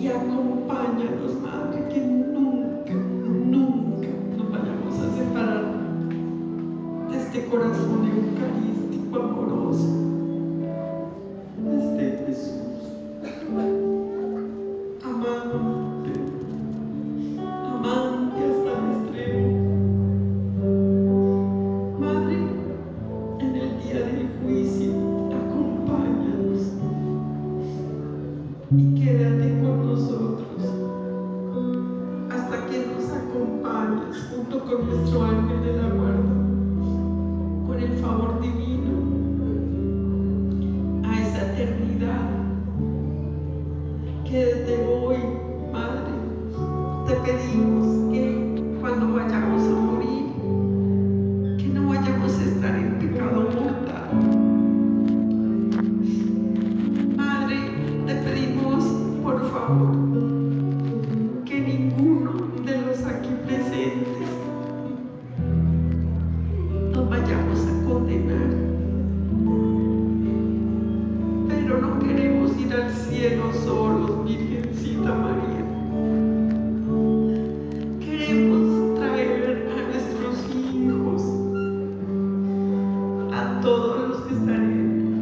y acompáñanos, Madre, que nunca, nunca nos vayamos a separar de este corazón eucarístico amoroso, de Jesús, amante, amante hasta el extremo. Madre, en el día del juicio, acompáñanos y quédate con nosotros hasta que nos acompañes junto con nuestro ángel de la guarda, con el favor divino, a esa eternidad que desde hoy, Madre, te pedimos que cuando vayamos a morir, que no vayamos a estar en pecado mortal. Madre, te pedimos, por favor, que ninguno de los aquí presentes nos vayamos a condenar, pero no queremos ir al cielo solos, Virgencita María. Queremos traer a nuestros hijos, a todos los que están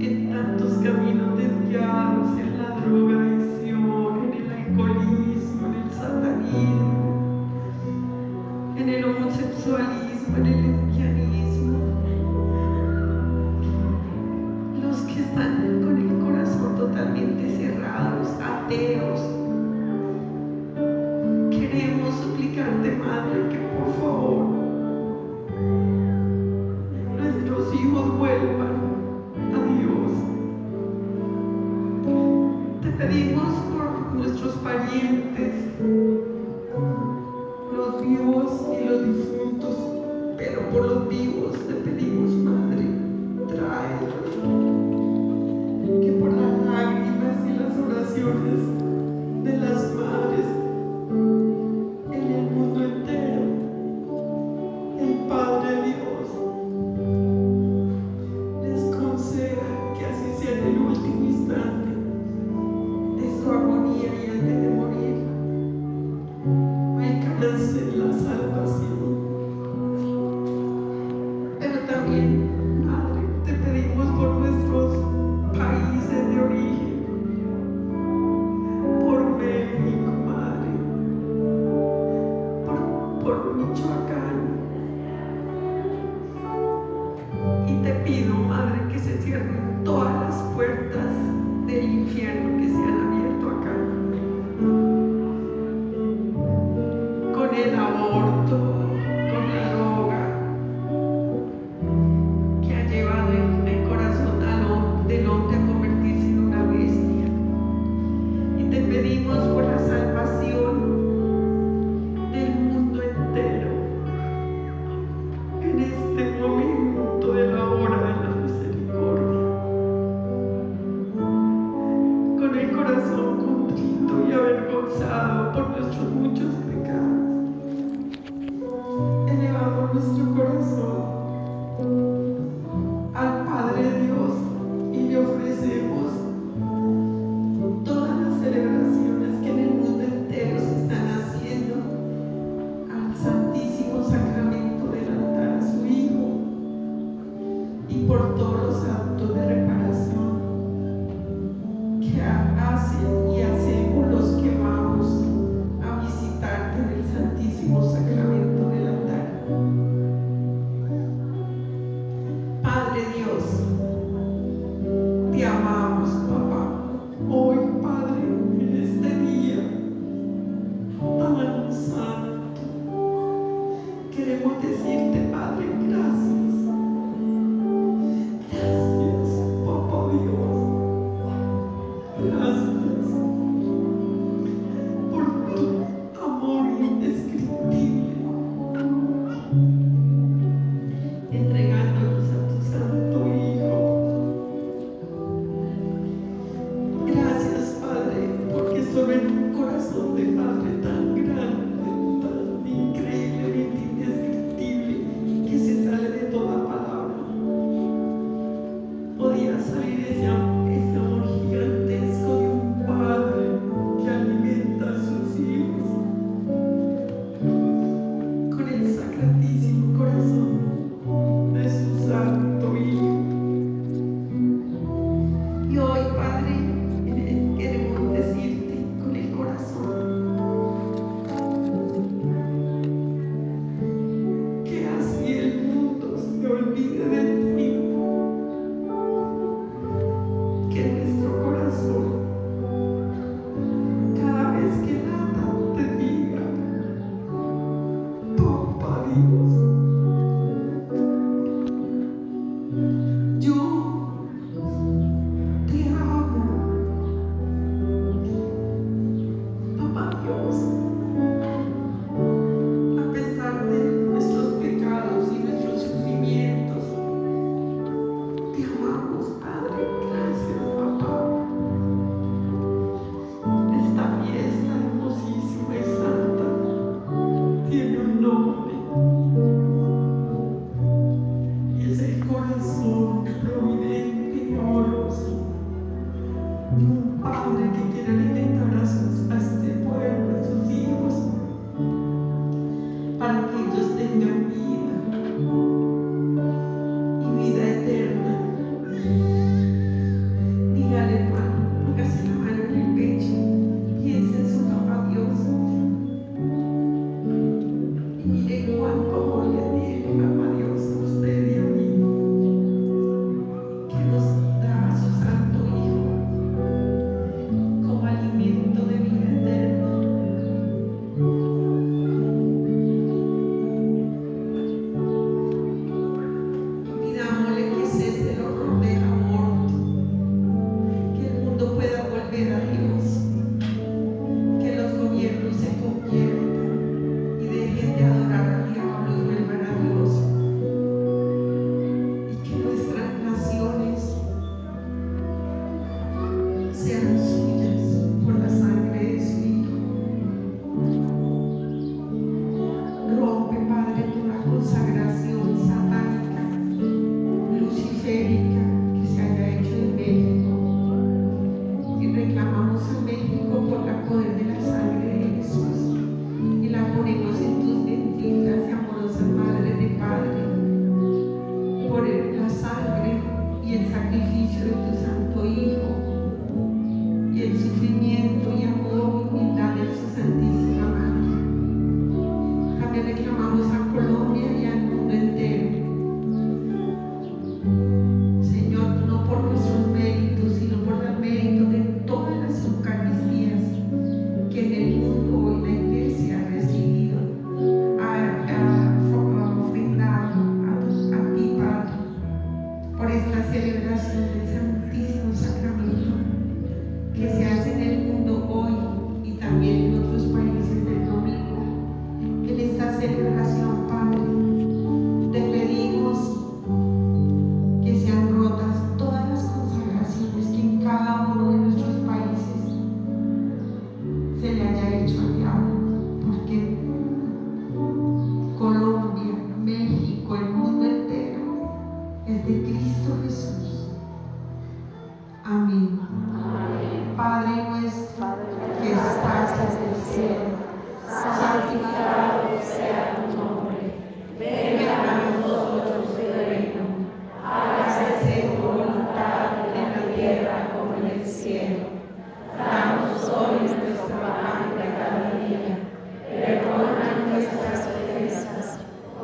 en tantos caminos desviados, en la drogadicción, en el alcoholismo, en el satanismo, en el homosexualismo, en el lesbianismo, los que están con el corazón totalmente cerrados, ateos. Queremos suplicarte, Madre, que por favor nuestros hijos vuelvan a Dios. Te pedimos por nuestros parientes, los vivos y los difuntos, pero por los vivos te pedimos, Madre, tráelos, que por las lágrimas y las oraciones de las madres en el mundo entero, el Padre Dios les conceda que así sea en el último instante de su agonía y antes de morir, alcancen la salvación. Pero también, Madre, te pedimos por nuestros países de origen, por México, Madre, por Michoacán. Y te pido, Madre, que se cierren todas las puertas del infierno que se han abierto acá. sacrificio de tu Santo Hijo y el sufrimiento y amor y humildad de su Santísima Madre. También le clamamos a Colombia y al mundo entero. Señor, no por nuestros méritos, sino por el mérito de todas las Eucaristías que en el mundo hoy la Iglesia ha recibido, ha ofrendado a ti, Padre, por esta celebración del Santísimo Sacramento que se hace en el mundo hoy y también en otros países del domingo. En esta celebración, Padre, te pedimos que sean rotas todas las consagraciones que en cada uno de nuestros países se le haya hecho al diablo, porque Colombia, México, el mundo entero es de Cristo Jesús. Amén. Padre nuestro que estás en el cielo, santificado sea tu nombre. Venga a nosotros tu reino. Hágase tu voluntad en la tierra como en el cielo. Danos hoy nuestro pan de cada día. Perdona nuestras ofensas,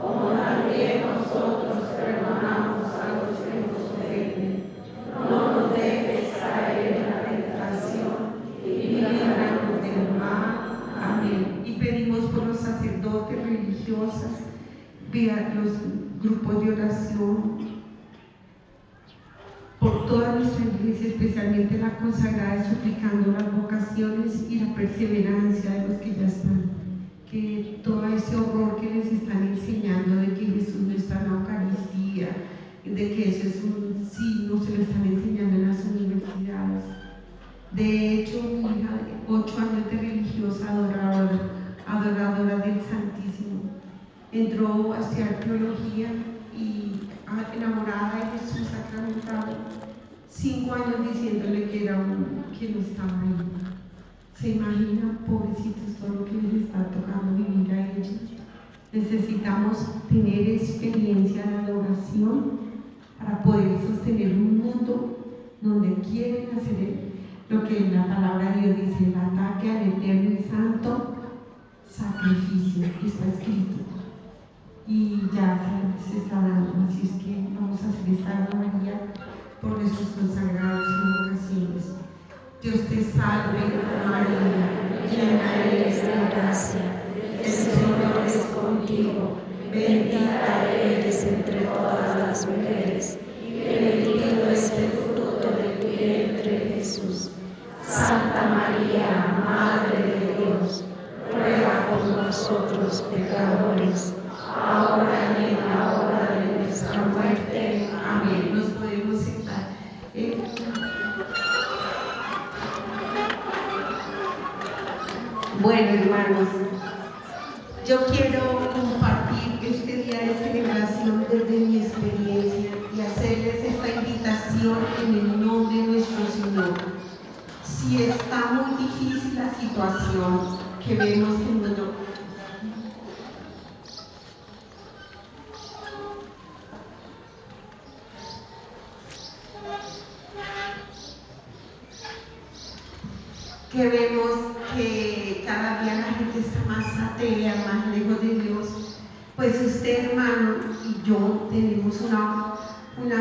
como también nosotros perdonamos a los que nos ofenden. No nos dejes caer en la tentación y líbranos del mal. Amén. Y pedimos por los sacerdotes, religiosas, los grupos de oración, por toda nuestra iglesia, especialmente la consagrada, suplicando las vocaciones y la perseverancia de los que ya están. Que todo ese horror que les están enseñando de que Jesús no está en la Eucaristía, de que eso es un signo, se lo están enseñando en las universidades. De hecho, mi hija de 8 años de religiosa, adoradora del Santísimo, entró a estudiar teología y enamorada de Jesús sacramentado, 5 años diciéndole que no estaba ahí. ¿Se imagina, pobrecitos, todo lo que les está tocando vivir a ellos? Necesitamos tener experiencia de adoración para poder sostener un mundo donde quieren hacer lo que la palabra de Dios dice, el ataque al eterno y santo sacrificio, está escrito. Y ya se está dando, así es que vamos a hacer esta María por nuestros consagrados y vocaciones. Dios te salve, María, llena eres de gracia, el Señor es contigo, bendita eres entre todas las mujeres, y bendito es el fruto de tu vientre, Jesús. Santa María, Madre de Dios, ruega por nosotros pecadores, ahora y en la hora de nuestra muerte. Amén. Nos podemos sentar. Bueno, hermanos, yo quiero compartir este día de celebración desde mi experiencia y hacerles esta invitación en el nombre de nuestro Señor. Si está muy difícil la situación que vemos en nuestro que vemos que cada día la gente está más atea, más lejos de Dios, pues usted, hermano, y yo tenemos una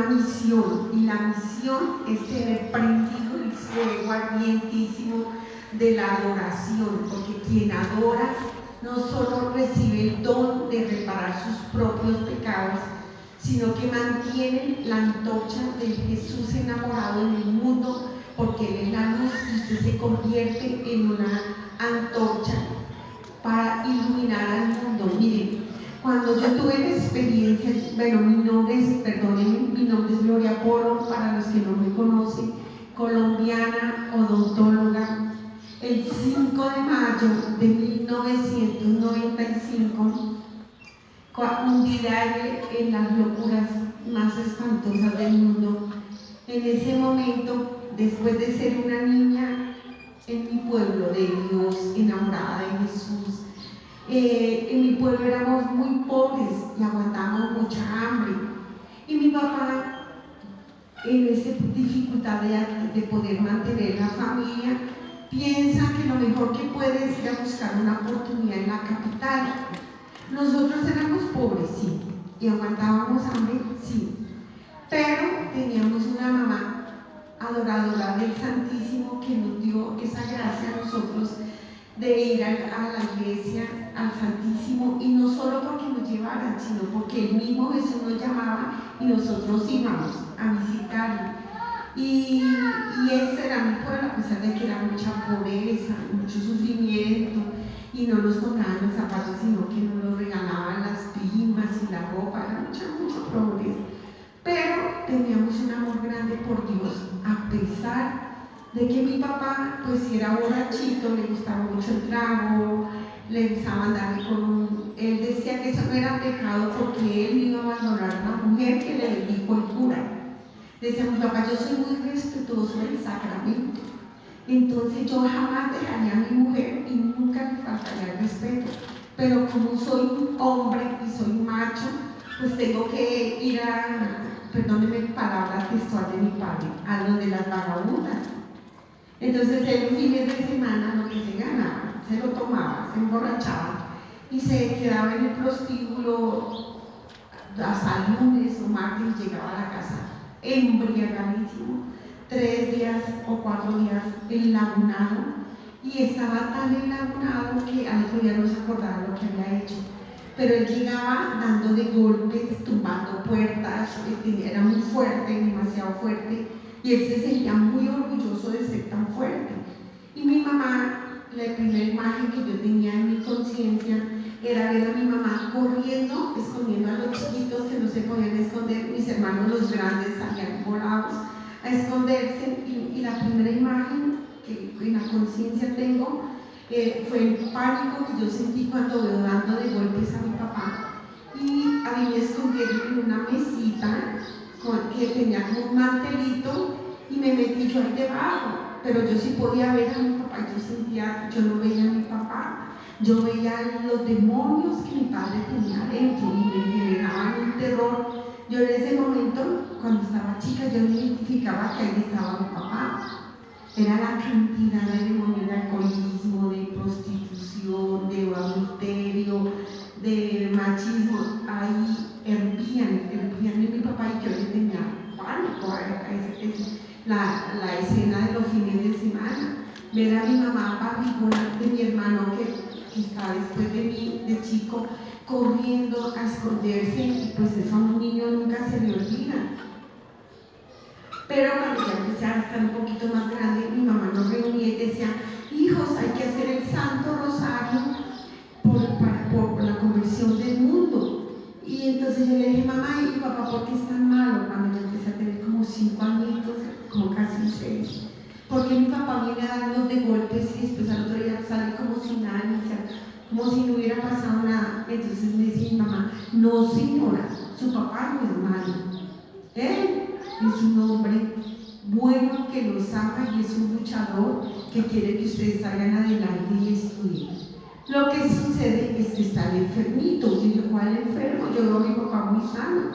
misión, y la misión es tener prendido el fuego ardientísimo de la adoración, porque quien adora no solo recibe el don de reparar sus propios pecados, sino que mantiene la antorcha de Jesús enamorado en el mundo, porque Él es la luz y usted se convierte en una antorcha para iluminar al mundo. Miren, cuando yo tuve la experiencia, bueno, mi nombre es Gloria Polo, para los que no me conocen, colombiana, odontóloga. El 5 de mayo de 1995, hundida en las locuras más espantosas del mundo. En ese momento, después de ser una niña en mi pueblo de Dios, enamorada de Jesús, en mi pueblo éramos muy pobres y aguantamos mucha hambre. Y mi papá en esta dificultad de poder mantener la familia, piensa que lo mejor que puede es ir a buscar una oportunidad en la capital. Nosotros éramos pobres, sí, y aguantábamos hambre, sí, pero teníamos una mamá adoradora del Santísimo que nos dio esa gracia a nosotros de ir a la iglesia, al Santísimo, y no solo porque nos llevaran, sino porque el mismo Jesús nos llamaba y nosotros íbamos a visitarlo. Y ese era mi pueblo, a pesar de que era mucha pobreza, mucho sufrimiento, y no nos tocaban los zapatos, sino que nos regalaban las primas y la ropa, era mucha pobreza. Pero teníamos un amor grande por Dios, a pesar de que mi papá, pues si era borrachito, le gustaba mucho el trago, le gustaba andar él decía que eso no era pecado porque él iba a abandonar a una mujer que le dijo el cura. Decía mi papá, yo soy muy respetuoso del sacramento, entonces yo jamás dejaría a mi mujer y nunca me faltaría el respeto, pero como soy un hombre y soy macho, pues tengo que ir perdónenme palabra textual de mi padre, a donde las vagabundas. Entonces él los fines de semana lo que se ganaba, se lo tomaba, se emborrachaba y se quedaba en el prostíbulo hasta el lunes o martes y llegaba a la casa embriagadísimo, 3 días o 4 días enlagunado, y estaba tan enlagunado que al otro día no se acordaba lo que había hecho. Pero él llegaba dando de golpes, tumbando puertas, era muy fuerte, demasiado fuerte, y él se sentía muy orgulloso de ser tan fuerte. Y mi mamá, la primera imagen que yo tenía en mi conciencia era ver a mi mamá corriendo, escondiendo a los chiquitos que no se podían esconder, mis hermanos los grandes salían volados a esconderse, y la primera imagen que en la conciencia tengo fue el pánico que yo sentí cuando veo dando de golpes a mi papá, y a mí me escondieron en una mesita que tenía como un mantelito y me metí yo ahí debajo, pero yo sí podía ver a mi papá, yo no veía a mi papá, yo veía los demonios que mi padre tenía adentro y me generaban un terror. Yo en ese momento, cuando estaba chica, yo me identificaba que ahí estaba mi papá. Era la cantidad de demonios, de alcoholismo, de prostitución, de adulterio, de machismo, ahí hervían en mi papá, y yo le tenía pánico a la escena de los fines de semana. Ver a mi mamá barrigona de mi hermano que está después de mí, de chico, corriendo a esconderse, y pues eso a un niño nunca se le olvida. Pero cuando ya empecé a estar un poquito más grande, mi mamá nos reunía y decía, hijos, hay que hacer el Santo Rosario por la conversión del mundo. Y entonces yo le dije, mamá y papá, ¿por qué es tan malo? Cuando yo empecé a tener como 5 añitos, como casi 6. Porque mi papá viene a darnos de golpes y después al otro día sale como sin nada, como si no hubiera pasado nada? Entonces me dice mi mamá, no señora, su papá no es malo. Él es un hombre bueno que los ama y es un luchador que quiere que ustedes salgan adelante y estudien. Lo que sucede es que está enfermito. Y yo, ¿cuál enfermo? Yo veo a mi papá muy sano.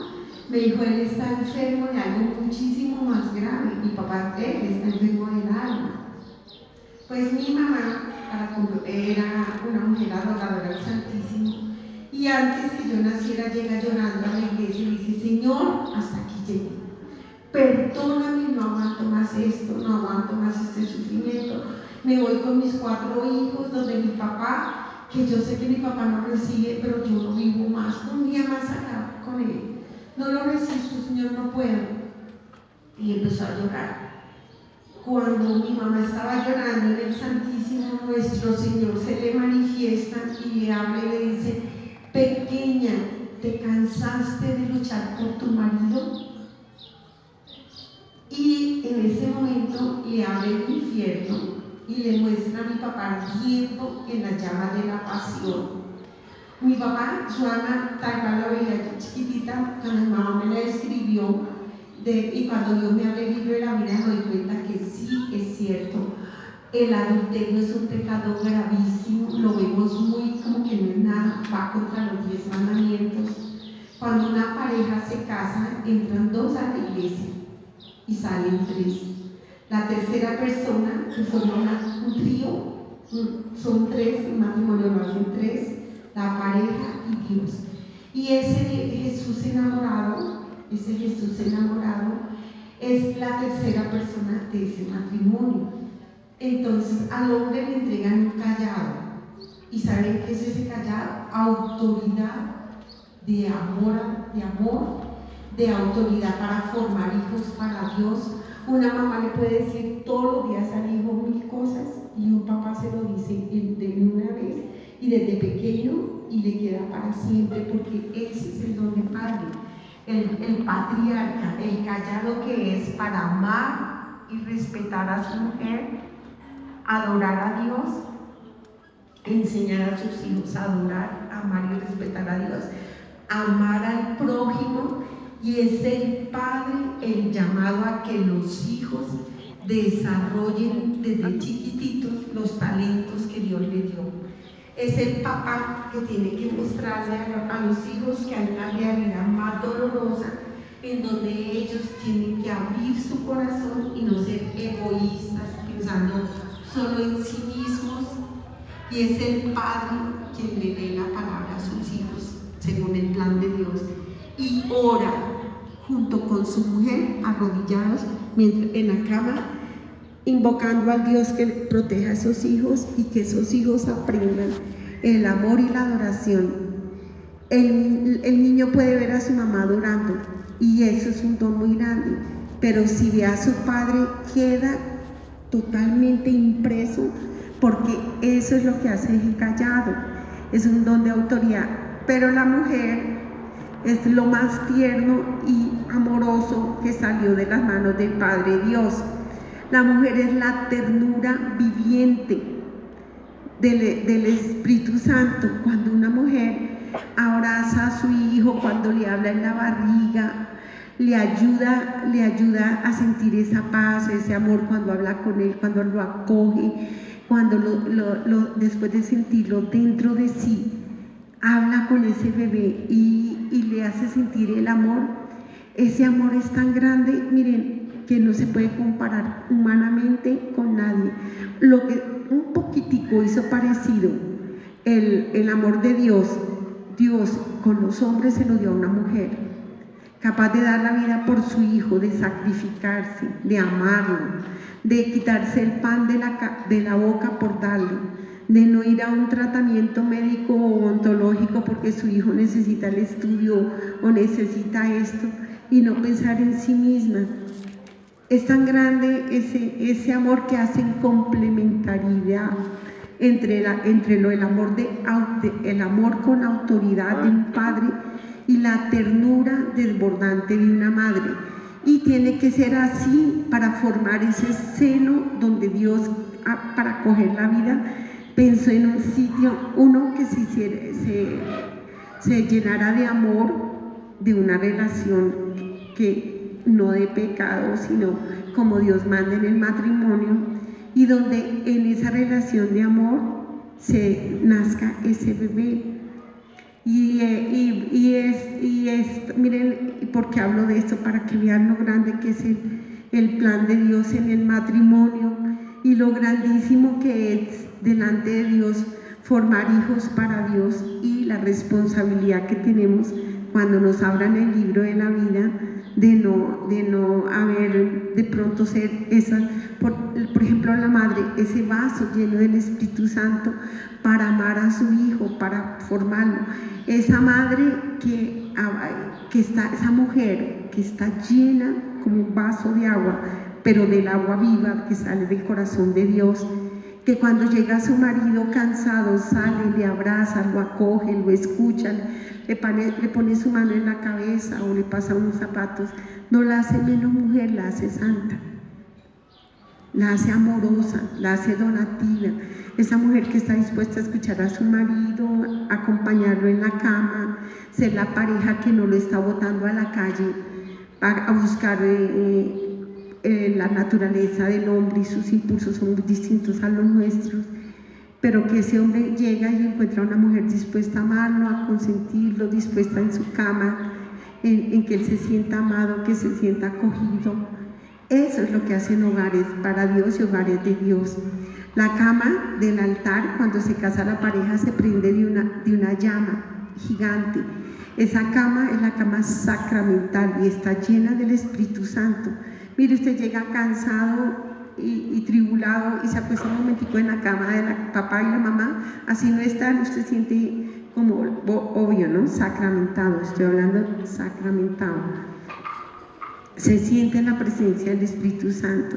Me dijo, él está enfermo de algo muchísimo más grave. Mi papá, él está enfermo del alma. Pues mi mamá era una mujer adoradora del Santísimo, y antes que yo naciera llega llorando a la iglesia y dice, Señor, hasta aquí llegué, perdóname, no aguanto más esto, no aguanto más este sufrimiento, me voy con mis 4 hijos donde mi papá, que yo sé que mi papá no recibe, pero yo no vivo más, un día más acá con él, no lo resisto, Señor, no puedo. Y empezó a llorar. Cuando mi mamá estaba llorando en el Santísimo, nuestro Señor se le manifiesta y le habla y le dice, pequeña, ¿te cansaste de luchar por tu marido? Y en ese momento le abre el infierno y le muestra a mi papá ardiendo en las llamas de la pasión. Mi papá, su alma, tal cual la veía yo chiquitita, cuando mi mamá me la escribió, y cuando Dios me abre el libro de la vida me doy cuenta que sí es cierto. El adulterio es un pecado gravísimo, lo vemos muy como que no es nada, va contra los 10 mandamientos. Cuando una pareja se casa, entran 2 a la iglesia. y salen 3. La tercera persona, que son un trío, son 3, un matrimonio lo hacen 3, la pareja y Dios. Y ese Jesús enamorado es la tercera persona de ese matrimonio. Entonces al hombre le entregan un callado. ¿Y saben qué es ese callado? Autoridad de amor, de autoridad para formar hijos para Dios. Una mamá le puede decir todos los días al hijo 1000 cosas y un papá se lo dice de una vez y desde pequeño y le queda para siempre, porque ese es el don de padre, el patriarca, el callado que es para amar y respetar a su mujer, adorar a Dios, enseñar a sus hijos a adorar, amar y respetar a Dios, amar al prójimo, y es el padre el llamado a que los hijos desarrollen desde chiquititos los talentos que Dios les dio. Es el papá que tiene que mostrarle a los hijos que hay una realidad más dolorosa en donde ellos tienen que abrir su corazón y no ser egoístas, pensando solo en sí mismos. Y es el padre quien le lee la palabra a sus hijos según el plan de Dios y ora junto con su mujer arrodillados en la cama, invocando al Dios que proteja a esos hijos y que esos hijos aprendan el amor y la adoración. El niño puede ver a su mamá adorando y eso es un don muy grande, pero si ve a su padre queda totalmente impreso, porque eso es lo que hace el callado, es un don de autoridad. Pero la mujer es lo más tierno y amoroso que salió de las manos del Padre Dios. La mujer es la ternura viviente del Espíritu Santo. Cuando una mujer abraza a su hijo, cuando le habla en la barriga, le ayuda a sentir esa paz, ese amor, cuando habla con él, cuando lo acoge, cuando después de sentirlo dentro de sí, habla con ese bebé y le hace sentir el amor. Ese amor es tan grande, miren, que no se puede comparar humanamente con nadie. Lo que un poquitico hizo parecido el amor de Dios con los hombres se lo dio a una mujer, capaz de dar la vida por su hijo, de sacrificarse, de amarlo, de quitarse el pan de la boca por darle, de no ir a un tratamiento médico o ontológico porque su hijo necesita el estudio o necesita esto, y no pensar en sí misma. Es tan grande ese amor que hacen complementariedad entre el amor con autoridad de un padre y la ternura desbordante de una madre. Y tiene que ser así para formar ese seno donde Dios, para coger la vida, pensó en un sitio, uno que se llenara de amor, de una relación que no de pecado, sino como Dios manda en el matrimonio, y donde en esa relación de amor se nazca ese bebé. Miren, ¿por qué hablo de esto? Para que vean lo grande que es el plan de Dios en el matrimonio y lo grandísimo que es delante de Dios formar hijos para Dios, y la responsabilidad que tenemos cuando nos abran el libro de la vida de no haber de pronto ser esa, por ejemplo, la madre, ese vaso lleno del Espíritu Santo para amar a su hijo, para formarlo. Esa madre esa mujer que está llena como un vaso de agua, pero del agua viva que sale del corazón de Dios, que cuando llega su marido cansado sale, le abraza, lo acoge, lo escucha, le pone su mano en la cabeza o le pasa unos zapatos. No la hace menos mujer, la hace santa, la hace amorosa, la hace donativa. Esa mujer que está dispuesta a escuchar a su marido, acompañarlo en la cama, ser la pareja que no lo está botando a la calle a buscar la naturaleza del hombre, y sus impulsos son muy distintos a los nuestros, pero que ese hombre llega y encuentra a una mujer dispuesta a amarlo, a consentirlo, dispuesta en su cama, en que él se sienta amado, que se sienta acogido, Eso es lo que hacen hogares para Dios y hogares de Dios. La cama del altar, cuando se casa la pareja, se prende de una llama gigante. Esa cama es la cama sacramental y está llena del Espíritu Santo. Mire, usted llega cansado y tribulado y se acuesta un momentico en la cama de la papá y la mamá, así no están, usted siente como obvio, ¿no? Sacramentado, estoy hablando sacramentado. Se siente la presencia del Espíritu Santo.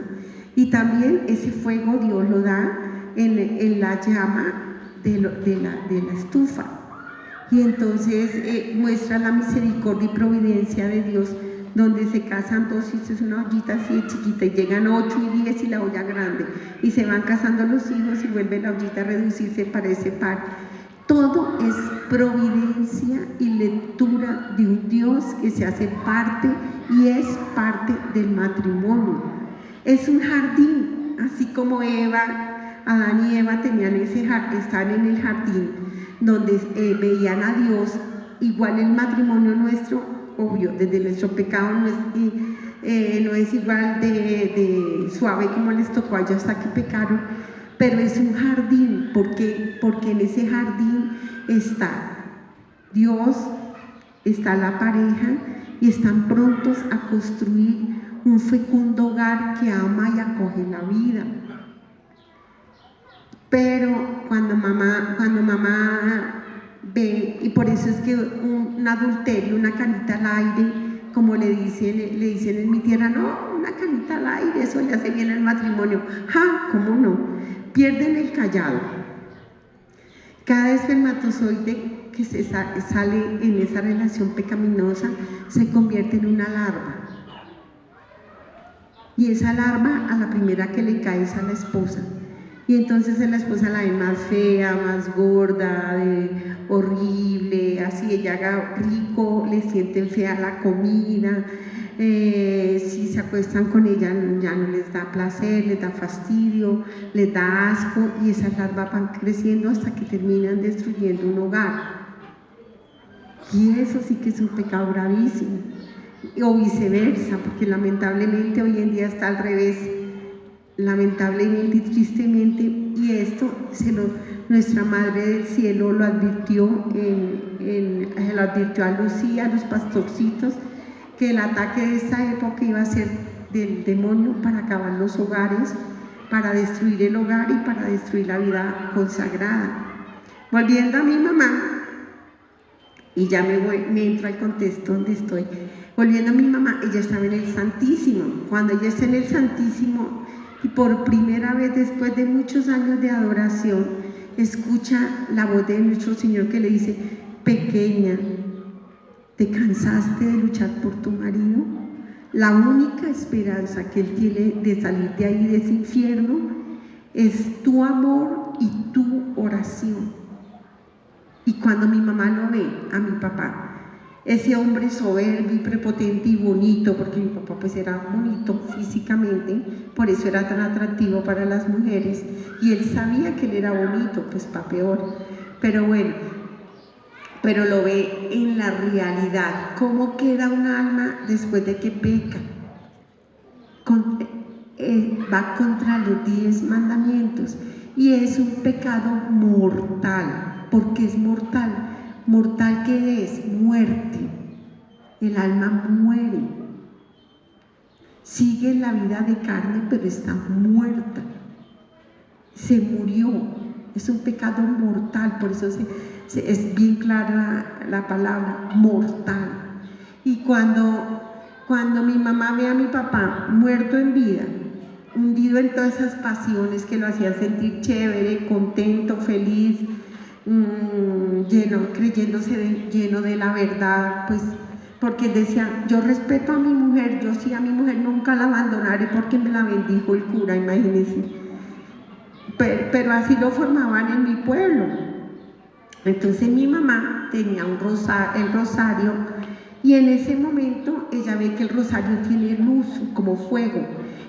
Y también ese fuego Dios lo da en la llama de la estufa. Y entonces muestra la misericordia y providencia de Dios, donde se casan dos, y esto es una ollita así de chiquita, y llegan 8 y 10 y la olla grande, y se van casando los hijos y vuelve la ollita a reducirse para ese par. Todo es providencia y lectura de un Dios que se hace parte y es parte del matrimonio. Es un jardín, así como Adán y Eva tenían ese jardín, están en el jardín donde veían a Dios. Igual el matrimonio nuestro, obvio, desde nuestro pecado no es igual de suave como les tocó a ellos hasta que pecaron, pero es un jardín, porque en ese jardín está Dios, está la pareja y están prontos a construir un fecundo hogar que ama y acoge la vida. Pero cuando mamá ve, y por eso es que un adulterio, una canita al aire, como le dicen en mi tierra, no, una canita al aire, eso ya se viene el matrimonio. ¡Ja! ¿Cómo no? Pierden el callado. Cada espermatozoide que sale en esa relación pecaminosa se convierte en una larva. Y esa larva a la primera que le cae es a la esposa. Y entonces a la esposa la ven más fea, más gorda, horrible, así ella haga rico, le sienten fea la comida, si se acuestan con ella ya no les da placer, les da fastidio, les da asco, y esas larvas van creciendo hasta que terminan destruyendo un hogar. Y eso sí que es un pecado gravísimo. O viceversa, porque lamentablemente hoy en día está al revés, lamentablemente y tristemente, y esto nuestra Madre del Cielo lo advirtió, lo advirtió a Lucía, a los pastorcitos, que el ataque de esta época iba a ser del demonio para acabar los hogares, para destruir el hogar y para destruir la vida consagrada. Volviendo a mi mamá, y ya me entro al contexto donde estoy. Volviendo a mi mamá, ella estaba en el Santísimo. Cuando ella está en el Santísimo, y por primera vez después de muchos años de adoración, escucha la voz de nuestro Señor que le dice: pequeña, ¿te cansaste de luchar por tu marido? La única esperanza que él tiene de salir de ahí, de ese infierno, es tu amor y tu oración. Y cuando mi mamá lo ve a mi papá, ese hombre soberbio y prepotente y bonito, porque mi papá pues era bonito físicamente, por eso era tan atractivo para las mujeres, y él sabía que él era bonito, pues para peor, pero bueno, pero lo ve en la realidad, cómo queda un alma después de que peca. Va contra los 10 mandamientos, y es un pecado mortal. Porque es mortal. ¿Mortal qué es? Muerte. El alma muere. Sigue la vida de carne, pero está muerta. Se murió. Es un pecado mortal, por eso es bien clara la palabra, mortal. Y cuando mi mamá ve a mi papá muerto en vida, hundido en todas esas pasiones que lo hacían sentir chévere, contento, feliz, creyéndose lleno de la verdad, pues porque decía: yo respeto a mi mujer, yo sí a mi mujer nunca la abandonaré porque me la bendijo el cura, imagínense. Pero así lo formaban en mi pueblo. Entonces mi mamá tenía el rosario, y en ese momento ella ve que el rosario tiene luz como fuego.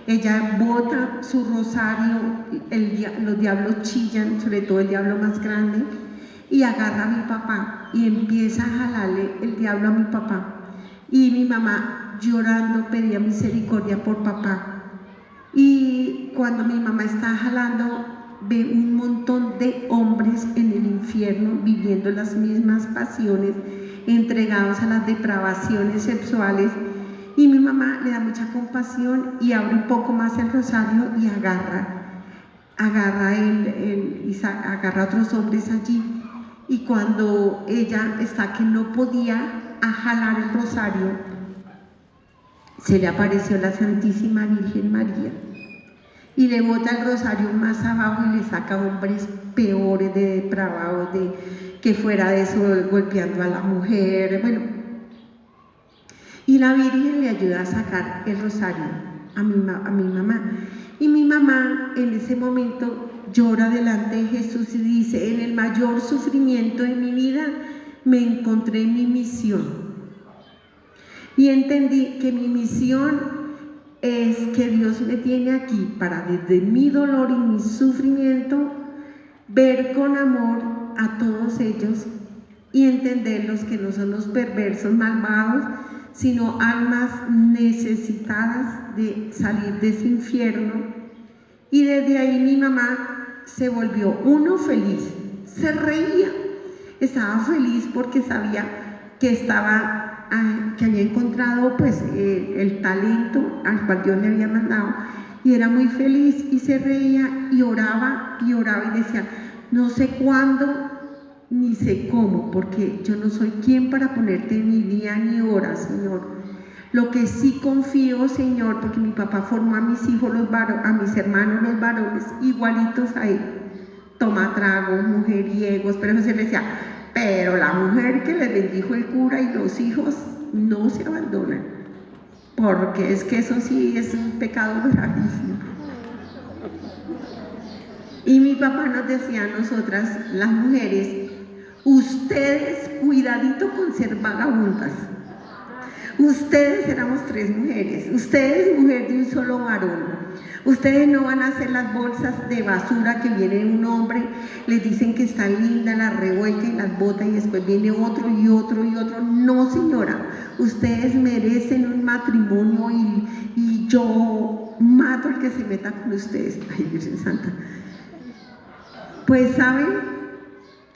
Ella bota su rosario, los diablos chillan, sobre todo el diablo más grande, y agarra a mi papá y empieza a jalarle el diablo a mi papá. Y mi mamá llorando pedía misericordia por papá. Y cuando mi mamá está jalando, ve un montón de hombres en el infierno viviendo las mismas pasiones, entregados a las depravaciones sexuales. Y mi mamá le da mucha compasión y abre un poco más el rosario y agarra a otros hombres allí. Y cuando ella está que no podía jalar el rosario, se le apareció la Santísima Virgen María y le bota el rosario más abajo y le saca hombres peores, de depravados, de que fuera de eso golpeando a la mujer, bueno. Y la Virgen le ayuda a sacar el rosario a mi mamá. Y mi mamá en ese momento llora delante de Jesús y dice: en el mayor sufrimiento de mi vida me encontré en mi misión. Y entendí que mi misión es que Dios me tiene aquí para, desde mi dolor y mi sufrimiento, ver con amor a todos ellos y entenderlos, que no son los perversos malvados, sino almas necesitadas de salir de ese infierno. Y desde ahí mi mamá se volvió feliz, se reía, estaba feliz porque sabía que había encontrado pues el talento al cual Dios le había mandado, y era muy feliz y se reía y oraba y decía: no sé cuándo ni sé cómo, porque yo no soy quien para ponerte ni día ni hora, Señor. Lo que sí confío, Señor, porque mi papá formó a mis hijos, a mis hermanos los varones, igualitos a él, tomatragos, mujeriegos, pero José le decía: pero la mujer que le bendijo el cura y los hijos no se abandonan, porque es que eso sí es un pecado gravísimo. Y mi papá nos decía a nosotras, las mujeres: ustedes cuidadito con ser vagabundas. Ustedes, éramos 3 mujeres, ustedes mujer de un solo varón, ustedes no van a hacer las bolsas de basura que viene un hombre, les dicen que está linda, las revuelca y las bota y después viene otro y otro y otro. No, señora, ustedes merecen un matrimonio y yo mato al que se meta con ustedes. Ay, Virgen Santa. Pues, ¿saben?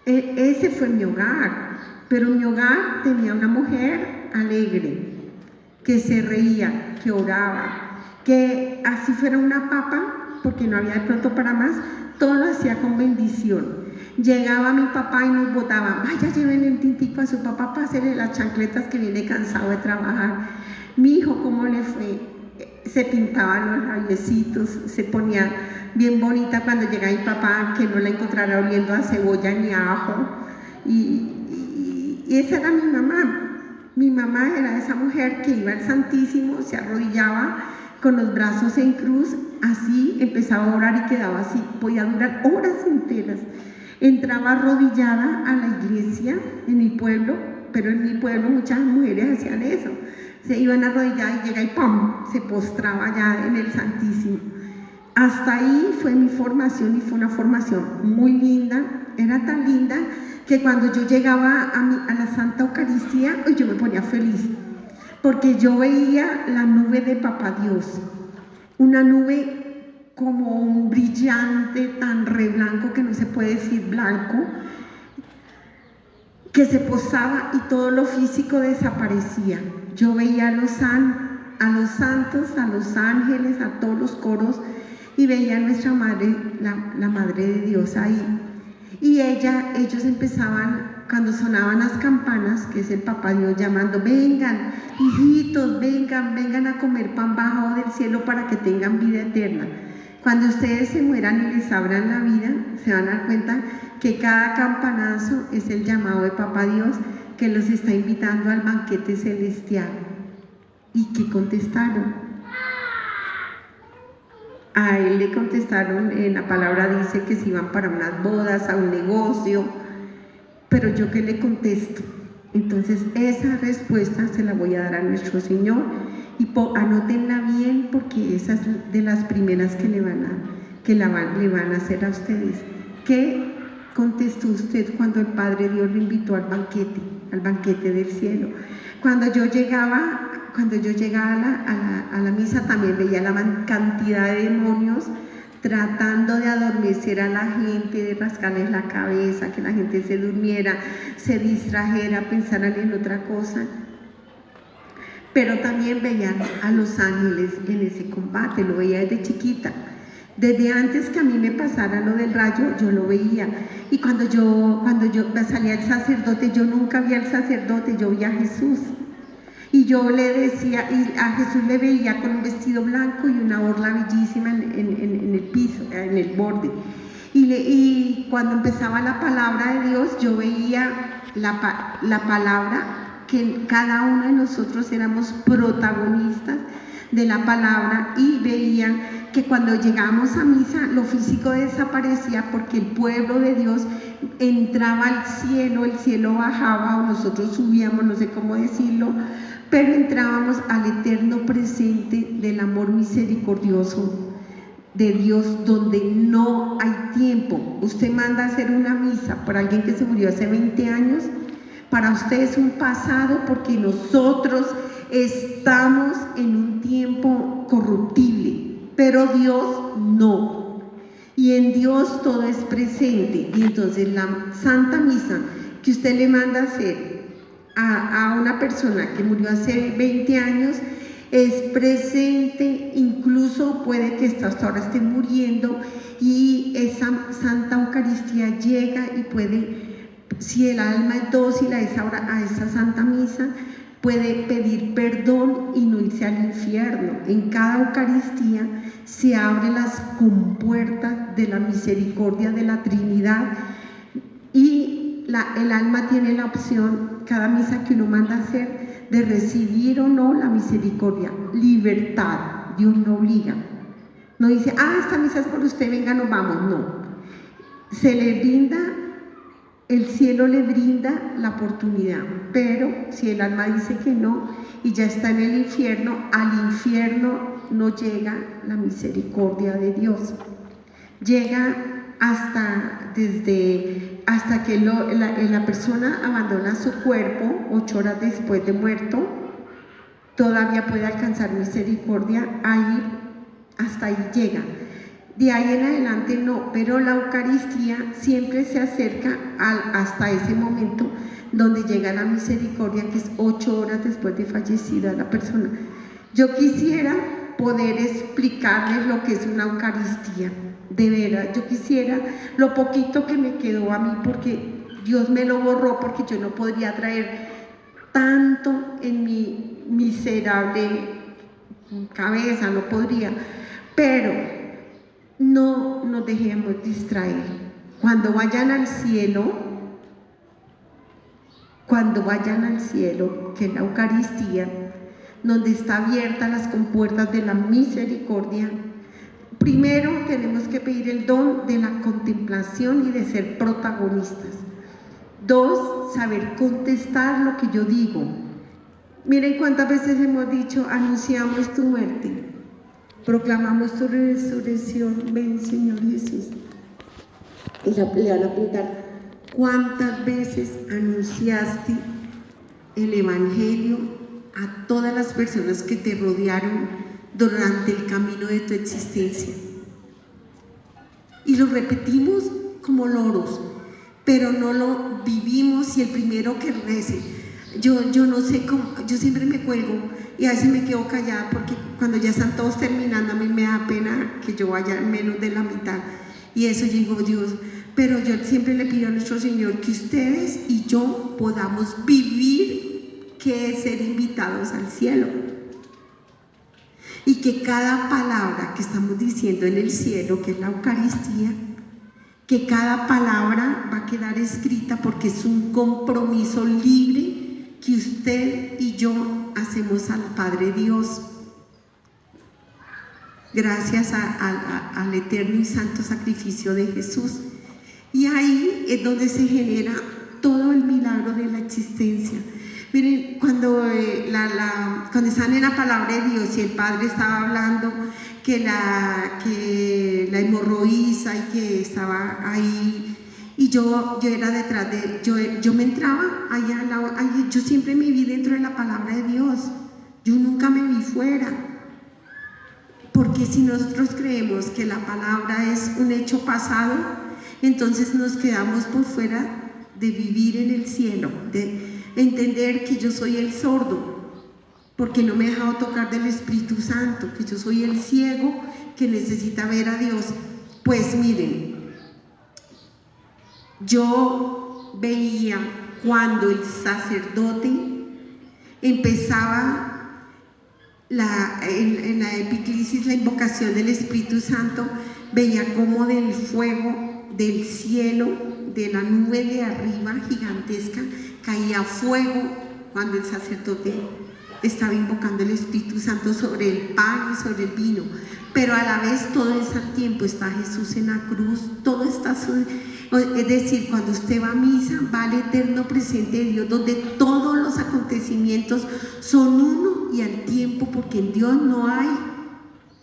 Ese fue mi hogar, pero mi hogar tenía una mujer alegre, que se reía, que oraba, que así fuera una papa, porque no había de pronto para más, todo lo hacía con bendición. Llegaba mi papá y nos botaba: vaya, lleven el tintico a su papá, pásele las chancletas que viene cansado de trabajar. Mi hijo, ¿cómo le fue? Se pintaban los labiecitos, se ponía bien bonita cuando llegaba mi papá, que no la encontrara oliendo a cebolla ni a ajo. Y esa era mi mamá. Mi mamá era esa mujer que iba al Santísimo, se arrodillaba con los brazos en cruz, así empezaba a orar y quedaba así, podía durar horas enteras. Entraba arrodillada a la iglesia en mi pueblo, pero en mi pueblo muchas mujeres hacían eso, se iban arrodilladas y llega y ¡pum!, se postraba ya en el Santísimo. Hasta ahí fue mi formación, y fue una formación muy linda. Era tan linda que cuando yo llegaba a la Santa Eucaristía, yo me ponía feliz, porque yo veía la nube de Papá Dios, una nube como un brillante, tan re blanco que no se puede decir blanco, que se posaba y todo lo físico desaparecía. Yo veía a los santos, a los ángeles, a todos los coros, y veía a nuestra Madre, la Madre de Dios ahí. Y ellos empezaban, cuando sonaban las campanas, que es el Papá Dios llamando: vengan, hijitos, vengan a comer pan bajado del cielo para que tengan vida eterna. Cuando ustedes se mueran y les abran la vida, se van a dar cuenta que cada campanazo es el llamado de Papá Dios, que los está invitando al banquete celestial. ¿Y qué contestaron? A él le contestaron, en la palabra dice que se iban para unas bodas, a un negocio, pero yo ¿qué le contesto? Entonces esa respuesta se la voy a dar a nuestro Señor, y anótenla bien, porque esa es de las primeras que le van a hacer a ustedes. ¿Qué contestó usted cuando el Padre Dios lo invitó al banquete del cielo? Cuando yo llegaba, cuando yo llegaba a la misa también veía la cantidad de demonios tratando de adormecer a la gente, de rascarles la cabeza, que la gente se durmiera, se distrajera, pensaran en otra cosa. Pero también veían a los ángeles en ese combate, lo veía desde chiquita. Desde antes que a mí me pasara lo del rayo, yo lo veía. Y cuando yo salía el sacerdote, yo nunca vi al sacerdote, yo vi a Jesús. Y yo le decía, y a Jesús le veía con un vestido blanco y una orla bellísima en el piso, en el borde. Y cuando empezaba la palabra de Dios, yo veía la palabra, que cada uno de nosotros éramos protagonistas de la palabra, y veían que cuando llegábamos a misa lo físico desaparecía porque el pueblo de Dios entraba al cielo, el cielo bajaba o nosotros subíamos, no sé cómo decirlo, pero entrábamos al eterno presente del amor misericordioso de Dios, donde no hay tiempo. Usted manda a hacer una misa por alguien que se murió hace 20 años, para usted es un pasado, porque nosotros estamos en un tiempo corruptible, pero Dios no. Y en Dios todo es presente. Y entonces la Santa Misa que usted le manda a hacer a una persona que murió hace 20 años es presente, incluso puede que hasta ahora esté muriendo, y esa Santa Eucaristía llega y puede, si el alma es dócil a esa Santa Misa, puede pedir perdón y no irse al infierno. En cada Eucaristía se abren las compuertas de la misericordia de la Trinidad, y el alma tiene la opción, cada misa que uno manda a hacer, de recibir o no la misericordia. Libertad, Dios no obliga, no dice, esta misa es por usted, venga, nos vamos, no. Se le brinda, el cielo le brinda la oportunidad, pero si el alma dice que no y ya está en el infierno, al infierno no llega la misericordia de Dios. Llega hasta que la persona abandona su cuerpo 8 horas después de muerto, todavía puede alcanzar misericordia, hasta ahí llega. De ahí en adelante no, pero la Eucaristía siempre se acerca hasta ese momento donde llega la misericordia, que es 8 horas después de fallecida la persona. Yo quisiera poder explicarles lo que es una Eucaristía, de veras. Yo quisiera, lo poquito que me quedó a mí, porque Dios me lo borró, porque yo no podría traer tanto en mi miserable cabeza, no podría, pero no nos dejemos distraer. Cuando vayan al cielo, que es la Eucaristía, donde está abierta las compuertas de la misericordia, primero tenemos que pedir el don de la contemplación y de ser protagonistas. 2, saber contestar lo que yo digo. Miren cuántas veces hemos dicho, anunciamos tu muerte, proclamamos tu resurrección, ven Señor Jesús. Y le van a preguntar, ¿cuántas veces anunciaste el Evangelio a todas las personas que te rodearon durante el camino de tu existencia? Y lo repetimos como loros, pero no lo vivimos. Y el primero que rece, yo no sé cómo, yo siempre me cuelgo y a veces me quedo callada, porque cuando ya están todos terminando, a mí me da pena que yo vaya menos de la mitad, y eso yo digo, Dios, pero yo siempre le pido a nuestro Señor que ustedes y yo podamos vivir, que es ser invitados al cielo, y que cada palabra que estamos diciendo en el cielo, que es la Eucaristía, que cada palabra va a quedar escrita, porque es un compromiso libre que usted y yo hacemos al Padre Dios, gracias al eterno y santo sacrificio de Jesús. Y ahí es donde se genera todo el milagro de la existencia. Miren, cuando están en la palabra de Dios y el Padre estaba hablando que la hemorroísa, y que estaba ahí, y yo era detrás de, yo me entraba allá al lado, yo siempre me vi dentro de la palabra de Dios, Yo nunca me vi fuera, porque si nosotros creemos que la palabra es un hecho pasado, entonces nos quedamos por fuera de vivir en el cielo, de entender que yo soy el sordo, porque no me he dejado tocar del Espíritu Santo, que yo soy el ciego que necesita ver a Dios. Pues miren, yo veía cuando el sacerdote empezaba en la epiclesis, la invocación del Espíritu Santo, veía como del fuego del cielo, de la nube de arriba gigantesca, caía fuego cuando el sacerdote estaba invocando el Espíritu Santo sobre el pan y sobre el vino, pero a la vez todo ese tiempo está Jesús en la cruz, todo está, es decir, cuando usted va a misa, va al eterno presente de Dios, donde todos los acontecimientos son uno y al tiempo, porque en Dios no hay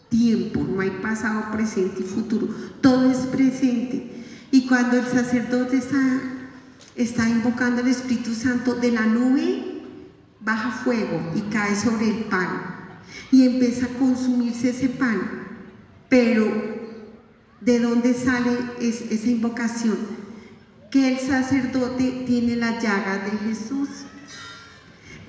tiempo, no hay pasado, presente y futuro, todo es presente. Y cuando el sacerdote está invocando al Espíritu Santo, de la nube baja fuego y cae sobre el pan y empieza a consumirse ese pan. Pero ¿de dónde sale esa invocación? Que el sacerdote tiene las llagas de Jesús,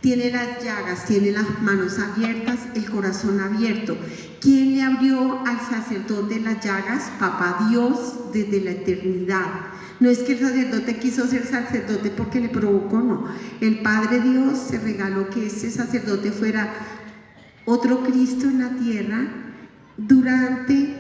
tiene las llagas, tiene las manos abiertas, el corazón abierto. ¿Quién le abrió al sacerdote las llagas? Papá Dios, desde la eternidad. No es que el sacerdote quiso ser sacerdote porque le provocó, no. El Padre Dios se regaló que ese sacerdote fuera otro Cristo en la tierra durante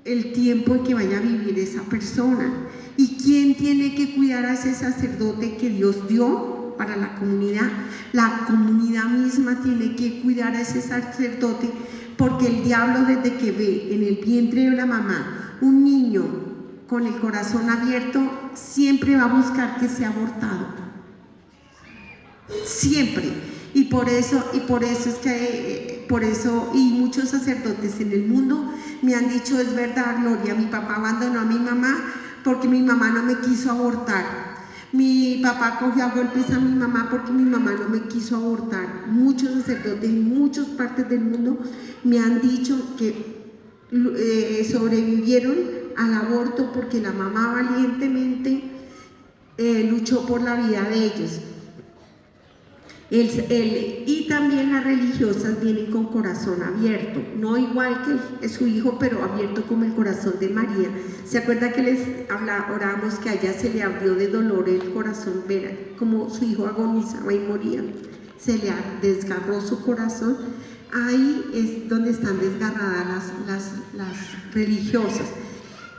el tiempo en que vaya a vivir esa persona. ¿Y quién tiene que cuidar a ese sacerdote que Dios dio para la comunidad? La comunidad misma tiene que cuidar a ese sacerdote, porque el diablo, desde que ve en el vientre de la mamá un niño con el corazón abierto, siempre va a buscar que sea abortado, siempre. Y por eso es que y muchos sacerdotes en el mundo me han dicho: es verdad, Gloria, mi papá abandonó a mi mamá porque mi mamá no me quiso abortar. Mi papá cogió a golpes a mi mamá porque mi mamá no me quiso abortar. Muchos sacerdotes en muchas partes del mundo me han dicho que sobrevivieron al aborto porque la mamá valientemente luchó por la vida de ellos. Y también las religiosas vienen con corazón abierto, no igual que su hijo, pero abierto como el corazón de María. ¿Se acuerda que orábamos que a ella se le abrió de dolor el corazón, ver como su hijo agonizaba y moría? Se le desgarró su corazón. Ahí es donde están desgarradas las religiosas.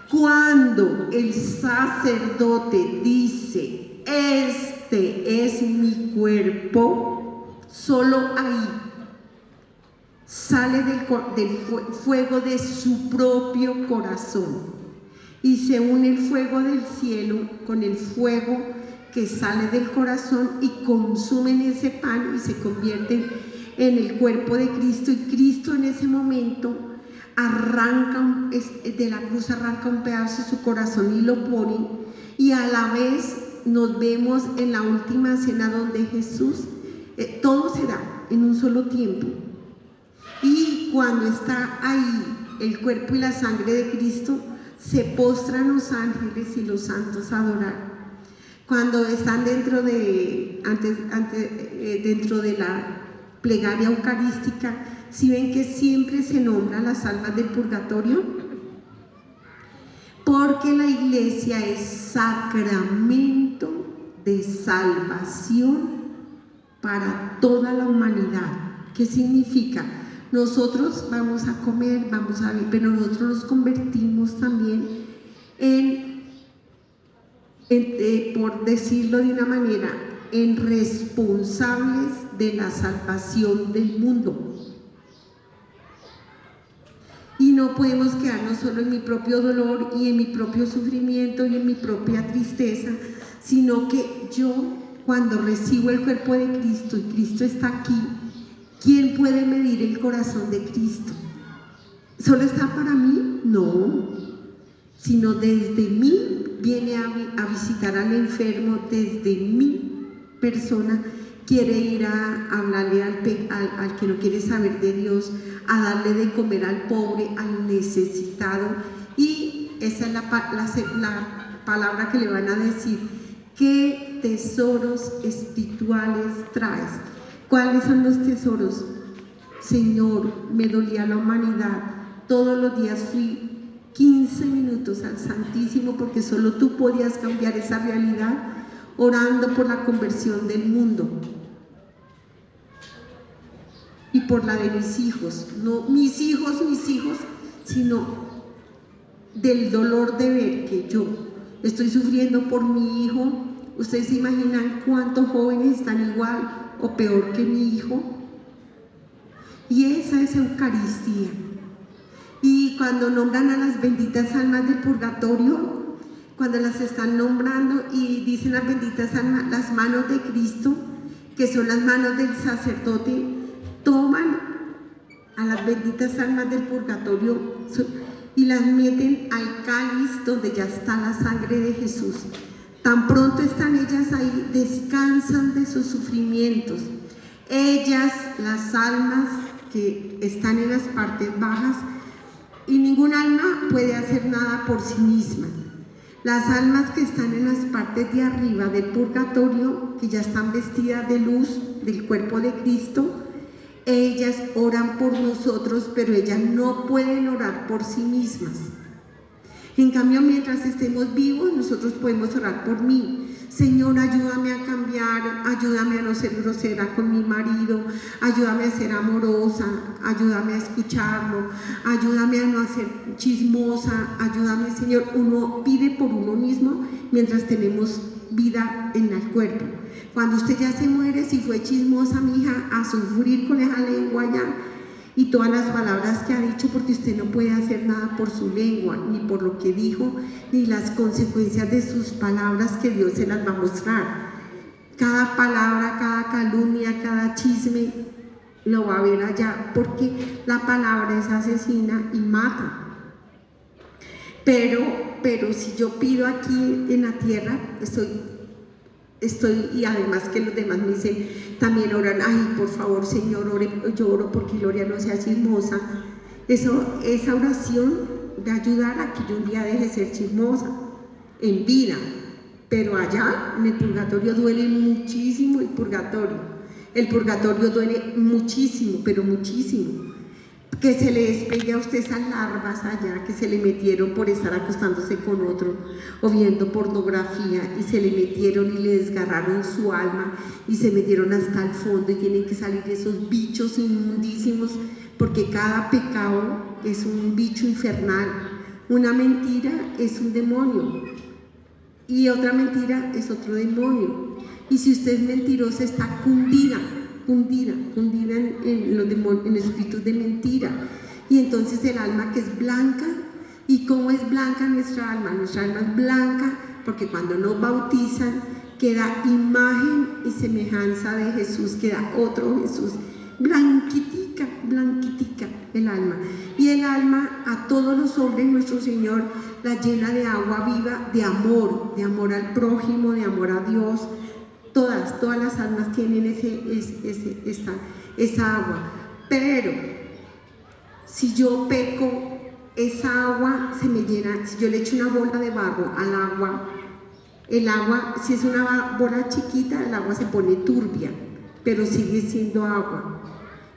Cuando el sacerdote dice: este es mi cuerpo, solo ahí sale del fuego de su propio corazón y se une el fuego del cielo con el fuego que sale del corazón y consumen ese pan y se convierten en el cuerpo de Cristo. Y Cristo en ese momento de la cruz arranca un pedazo de su corazón y lo pone, y a la vez nos vemos en la última cena donde Jesús, todo se da en un solo tiempo, y cuando está ahí el cuerpo y la sangre de Cristo, se postran los ángeles y los santos a adorar. Cuando están dentro de la plegaria eucarística, si ven que siempre se nombra las almas del purgatorio, porque la iglesia es sacramento de salvación para toda la humanidad. ¿Qué significa? Nosotros vamos a comer, vamos a vivir, pero nosotros nos convertimos también por decirlo de una manera, en responsables de la salvación del mundo. Y no podemos quedarnos solo en mi propio dolor y en mi propio sufrimiento y en mi propia tristeza, sino que yo, cuando recibo el cuerpo de Cristo y Cristo está aquí, ¿quién puede medir el corazón de Cristo? ¿Solo está para mí? No, sino desde mí viene a visitar al enfermo, desde mi persona quiere ir a hablarle al que no quiere saber de Dios, a darle de comer al pobre, al necesitado. Y esa es la palabra que le van a decir: ¿qué tesoros espirituales traes? ¿Cuáles son los tesoros? Señor, me dolía la humanidad, todos los días fui 15 minutos al Santísimo porque solo tú podías cambiar esa realidad, orando por la conversión del mundo y por la de mis hijos, no mis hijos, sino del dolor de ver que yo estoy sufriendo por mi hijo. Ustedes se imaginan cuántos jóvenes están igual o peor que mi hijo. Y esa es Eucaristía. Y cuando nombran a las benditas almas del purgatorio, cuando las están nombrando y dicen las benditas almas, las manos de Cristo, que son las manos del sacerdote, toman a las benditas almas del purgatorio y las meten al cáliz donde ya está la sangre de Jesús. Tan pronto están ellas ahí, descansan de sus sufrimientos. Ellas, las almas que están en las partes bajas, y ningún alma puede hacer nada por sí misma. Las almas que están en las partes de arriba del purgatorio, que ya están vestidas de luz del cuerpo de Cristo, ellas oran por nosotros, pero ellas no pueden orar por sí mismas. En cambio, mientras estemos vivos, nosotros podemos orar por mí. Señor, ayúdame a cambiar, ayúdame a no ser grosera con mi marido, ayúdame a ser amorosa, ayúdame a escucharlo, ayúdame a no ser chismosa, ayúdame, Señor. Uno pide por uno mismo mientras tenemos vida en el cuerpo. Cuando usted ya se muere, si fue chismosa, mi hija, a sufrir con esa lengua ya y todas las palabras que ha dicho, porque usted no puede hacer nada por su lengua, ni por lo que dijo, ni las consecuencias de sus palabras que Dios se las va a mostrar. Cada palabra, cada calumnia, cada chisme lo va a ver allá, porque la palabra es asesina y mata. Pero si yo pido aquí en la tierra, estoy, y además que los demás me dicen, también oran, ay, por favor, Señor, yo oro porque Gloria no sea chismosa. Esa oración de ayudar a que yo un día deje de ser chismosa en vida, pero allá en el purgatorio duele muchísimo el purgatorio. El purgatorio duele muchísimo, pero muchísimo. Que se le despegue a usted esas larvas allá que se le metieron por estar acostándose con otro o viendo pornografía, y se le metieron y le desgarraron su alma y se metieron hasta el fondo, y tienen que salir esos bichos inmundísimos, porque cada pecado es un bicho infernal. Una mentira es un demonio y otra mentira es otro demonio, y si usted es mentirosa está cundida en los espíritus de mentira. Y entonces el alma que es blanca, ¿y cómo es blanca nuestra alma? Nuestra alma es blanca porque cuando nos bautizan queda imagen y semejanza de Jesús, queda otro Jesús, blanquitica el alma. Y el alma a todos los hombres nuestro Señor la llena de agua viva, de amor al prójimo, de amor a Dios. Todas las almas tienen esa agua, pero si yo peco, esa agua se me llena. Si yo le echo una bola de barro al agua, el agua, si es una bola chiquita, el agua se pone turbia, pero sigue siendo agua.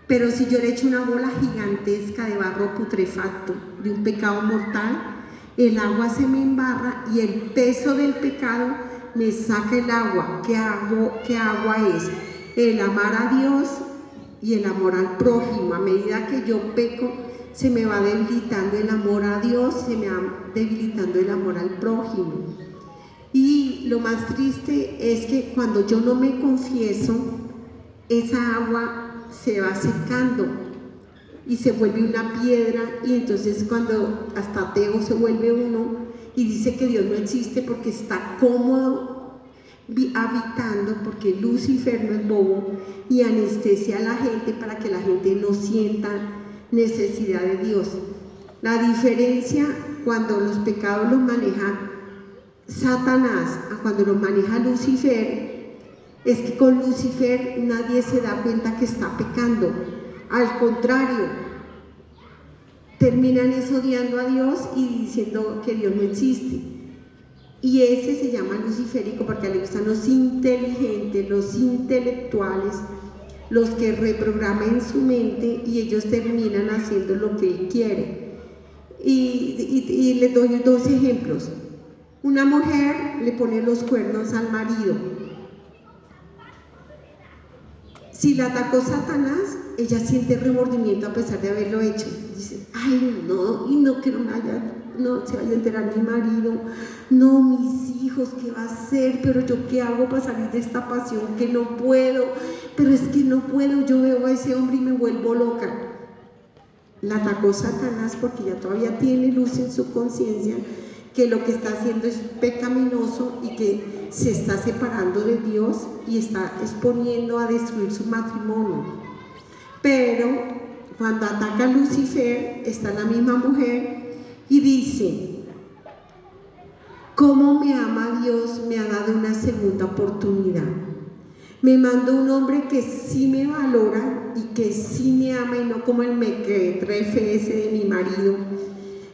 Pero si yo le echo una bola gigantesca de barro putrefacto, de un pecado mortal, el agua se me embarra y el peso del pecado me saca el agua. ¿Qué agua es? El amar a Dios y el amor al prójimo. A medida que yo peco, se me va debilitando el amor a Dios, se me va debilitando el amor al prójimo. Y lo más triste es que cuando yo no me confieso, esa agua se va secando y se vuelve una piedra, y entonces cuando hasta ateo se vuelve uno y dice que Dios no existe porque está cómodo habitando, porque Lucifer no es bobo y anestesia a la gente para que la gente no sienta necesidad de Dios. La diferencia cuando los pecados los maneja Satanás a cuando los maneja Lucifer es que con Lucifer nadie se da cuenta que está pecando. Al contrario, terminan odiando a Dios y diciendo que Dios no existe. Y ese se llama luciférico porque le gustan los inteligentes, los intelectuales, los que reprograman su mente y ellos terminan haciendo lo que él quiere. Y les doy 2 ejemplos. Una mujer le pone los cuernos al marido. Si la atacó Satanás, ella siente remordimiento a pesar de haberlo hecho. Dice, ay no, y no que no se vaya a enterar mi marido, no, mis hijos, ¿qué va a hacer? Pero yo qué hago para salir de esta pasión que no puedo, pero es que no puedo, yo veo a ese hombre y me vuelvo loca. La atacó Satanás porque ella todavía tiene luz en su conciencia que lo que está haciendo es pecaminoso y que se está separando de Dios y está exponiendo a destruir su matrimonio. Pero cuando ataca a Lucifer, está la misma mujer y dice, ¿cómo me ama Dios? Me ha dado una segunda oportunidad. Me mandó un hombre que sí me valora y que sí me ama y no como el mequetrefe ese de mi marido.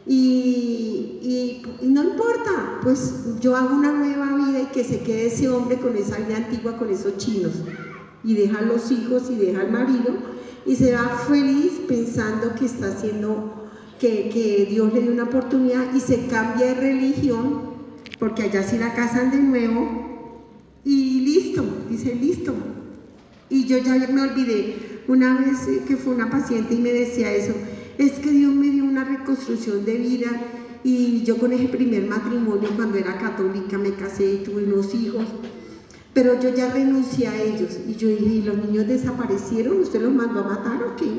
Y no importa, pues yo hago una nueva vida y que se quede ese hombre con esa vida antigua, con esos chinos, y deja a los hijos y deja al marido y se va feliz pensando que está haciendo, que Dios le dio una oportunidad y se cambia de religión porque allá sí la casan de nuevo y listo, dice listo. Y yo ya me olvidé, una vez que fue una paciente y me decía eso, es que Dios me dio una reconstrucción de vida y yo con ese primer matrimonio cuando era católica me casé y tuve unos hijos, pero yo ya renuncié a ellos. Y yo dije, ¿y los niños desaparecieron? ¿Usted los mandó a matar o qué?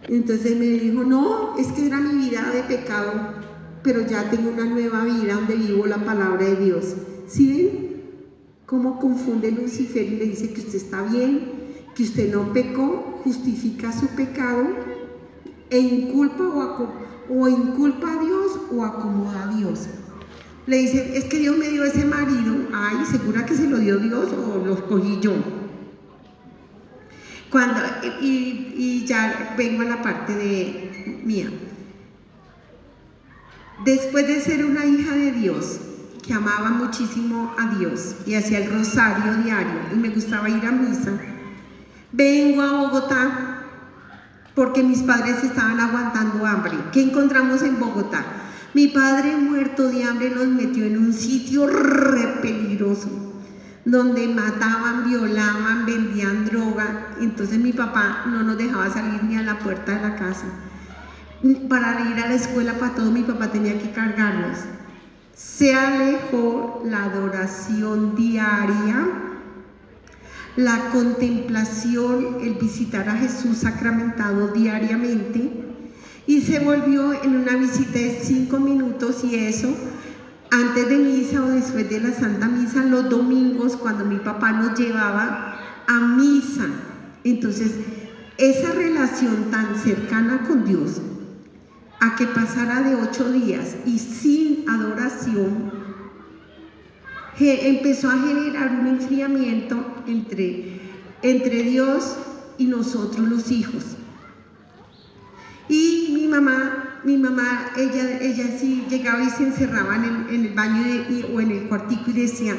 Entonces me dijo, no, es que era mi vida de pecado, pero ya tengo una nueva vida donde vivo la palabra de Dios. ¿Sí ven cómo confunde Lucifer y le dice que usted está bien, que usted no pecó, justifica su pecado e inculpa o inculpa a Dios o acomoda a Dios? Le dicen, es que Dios me dio ese marido. Ay, ¿segura que se lo dio Dios o lo escogí yo? Y ya vengo a la parte mía. Después de ser una hija de Dios, que amaba muchísimo a Dios y hacía el rosario diario y me gustaba ir a misa, vengo a Bogotá porque mis padres estaban aguantando hambre. ¿Qué encontramos en Bogotá? Mi padre, muerto de hambre, nos metió en un sitio re peligroso, donde mataban, violaban, vendían droga. Entonces mi papá no nos dejaba salir ni a la puerta de la casa. Para ir a la escuela, para todo, mi papá tenía que cargarnos. Se alejó la adoración diaria, la contemplación, el visitar a Jesús sacramentado diariamente, y se volvió en una visita de 5 minutos y eso, antes de misa o después de la Santa Misa, los domingos cuando mi papá nos llevaba a misa. Entonces, esa relación tan cercana con Dios, a que pasara de 8 días y sin adoración, empezó a generar un enfriamiento entre Dios y nosotros los hijos. Y mi mamá, ella sí llegaba y se encerraba en el baño o en el cuartico y decía,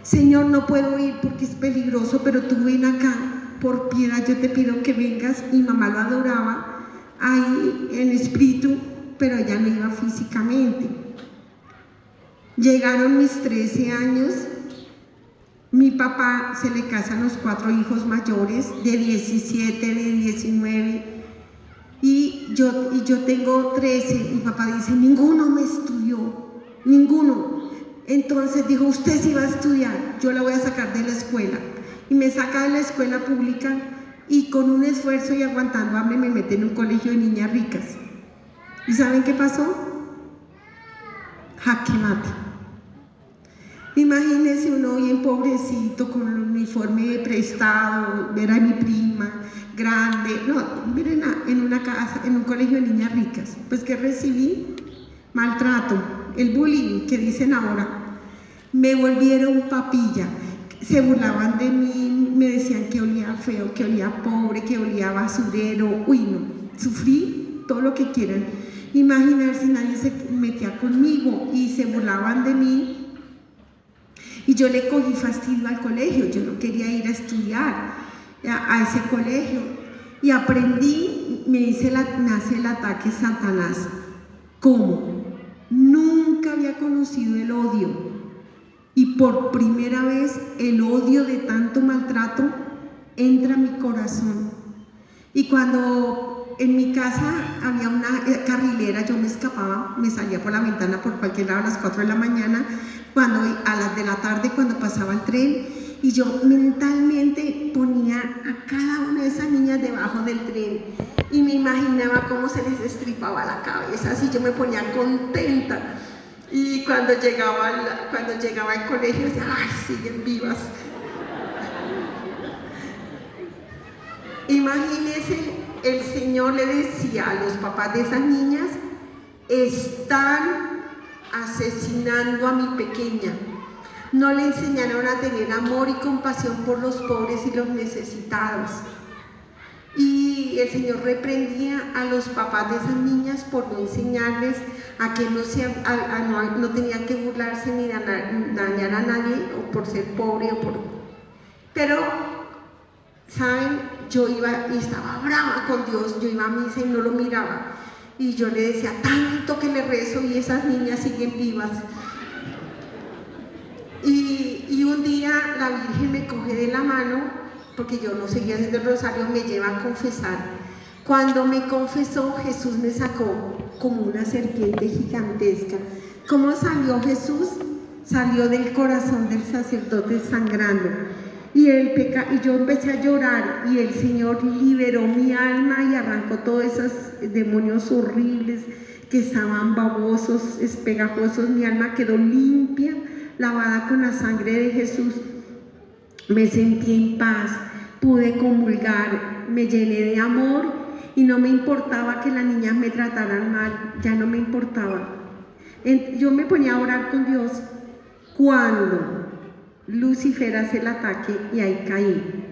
Señor, no puedo ir porque es peligroso, pero tú ven acá, por piedad yo te pido que vengas. Mi mamá lo adoraba ahí en espíritu, pero ella no iba físicamente. Llegaron mis 13 años, mi papá se le casan los 4 hijos mayores, de 17, de 19, y yo tengo 13. Mi papá dice, ninguno me estudió, ninguno. Entonces dijo, usted sí va a estudiar, yo la voy a sacar de la escuela. Y me saca de la escuela pública y con un esfuerzo y aguantando hambre me mete en un colegio de niñas ricas. ¿Y saben qué pasó? Jaque mate. Imagínense uno bien pobrecito con el uniforme prestado, ver a mi prima grande, no, miren, en una casa, en un colegio de niñas ricas. Pues que recibí maltrato, el bullying que dicen ahora. Me volvieron papilla. se burlaban de mí, me decían que olía feo, que olía pobre, que olía basurero. Uy, no, sufrí todo lo que quieran. Imaginarse, nadie se metía conmigo y se burlaban de mí. Y yo le cogí fastidio al colegio, yo no quería ir a estudiar a ese colegio. Y aprendí, me hace el ataque Satanás. ¿Cómo? Nunca había conocido el odio. Y por primera vez el odio de tanto maltrato entra a mi corazón. Y cuando en mi casa había una carrilera, yo me escapaba, me salía por la ventana por cualquier lado a las 4 de la mañana, a las de la tarde cuando pasaba el tren, y yo mentalmente ponía a cada una de esas niñas debajo del tren y me imaginaba cómo se les destripaba la cabeza, así yo me ponía contenta. Y cuando llegaba al colegio decía, ¡ay, siguen vivas! Imagínense, el Señor le decía a los papás de esas niñas, están asesinando a mi pequeña. No le enseñaron a tener amor y compasión por los pobres y los necesitados. Y el Señor reprendía a los papás de esas niñas por no enseñarles a que no tenían que burlarse ni dañar a nadie o por ser pobre o por... Pero, ¿saben? Yo iba y estaba brava con Dios, yo iba a misa y no lo miraba. Y yo le decía, tanto que le rezo y esas niñas siguen vivas. Y un día la Virgen me coge de la mano, porque yo no seguía haciendo el rosario, me lleva a confesar. Cuando me confesó, Jesús me sacó como una serpiente gigantesca. ¿Cómo salió Jesús? Salió del corazón del sacerdote sangrando. Y yo empecé a llorar y el Señor liberó mi alma y arrancó todos esos demonios horribles que estaban babosos, pegajosos. Mi alma quedó limpia, lavada con la sangre de Jesús. Me sentí en paz, pude comulgar, me llené de amor y no me importaba que las niñas me trataran mal, ya no me importaba. Yo me ponía a orar con Dios cuando Lucifer hace el ataque y ahí caí.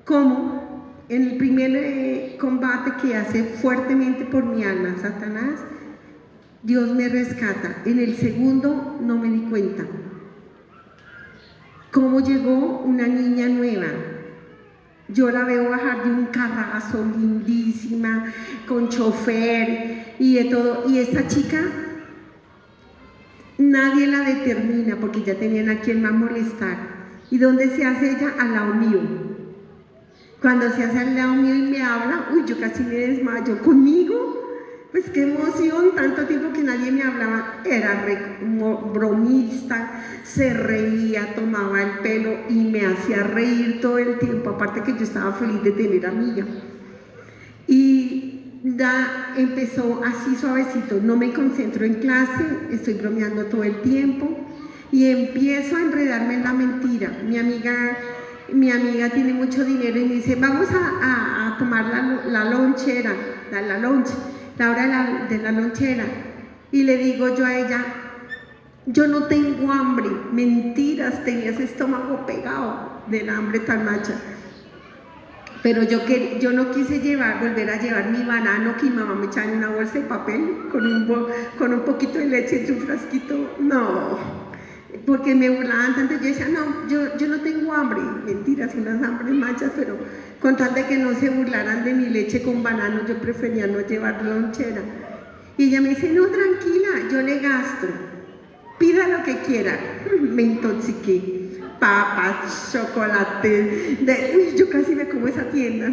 ¿Cómo? En el primer combate que hace fuertemente por mi alma Satanás, Dios me rescata. En el segundo no me di cuenta. ¿Cómo llegó una niña nueva? Yo la veo bajar de un carrazo, lindísima, con chofer y de todo. Y esta chica, nadie la determina porque ya tenían a quien más molestar. ¿Y dónde se hace ella? Al lado mío. Cuando se hace al lado mío y me habla, uy, yo casi me desmayo. ¿Conmigo? Pues qué emoción, tanto tiempo que nadie me hablaba. Era bromista, se reía, tomaba el pelo y me hacía reír todo el tiempo, aparte que yo estaba feliz de tener amiga. Y empezó así suavecito, no me concentro en clase, estoy bromeando todo el tiempo y empiezo a enredarme en la mentira. Mi amiga tiene mucho dinero y me dice, vamos a tomar la lonchera, la hora de la lonchera. Y le digo yo a ella, yo no tengo hambre. Mentiras, tenías estómago pegado del hambre tan macha. Pero yo no quise volver a llevar mi banano que mi mamá me echaba en una bolsa de papel con un poquito de leche y un frasquito. No, porque me burlaban tanto. Yo decía, no, yo no tengo hambre. Mentiras, unas hambres machas, pero con tal de que no se burlaran de mi leche con banano, yo prefería no llevar lonchera. Y ella me dice, no, tranquila, yo le gasto, pida lo que quiera. Me intoxiqué. Papas, chocolate, yo casi me como esa tienda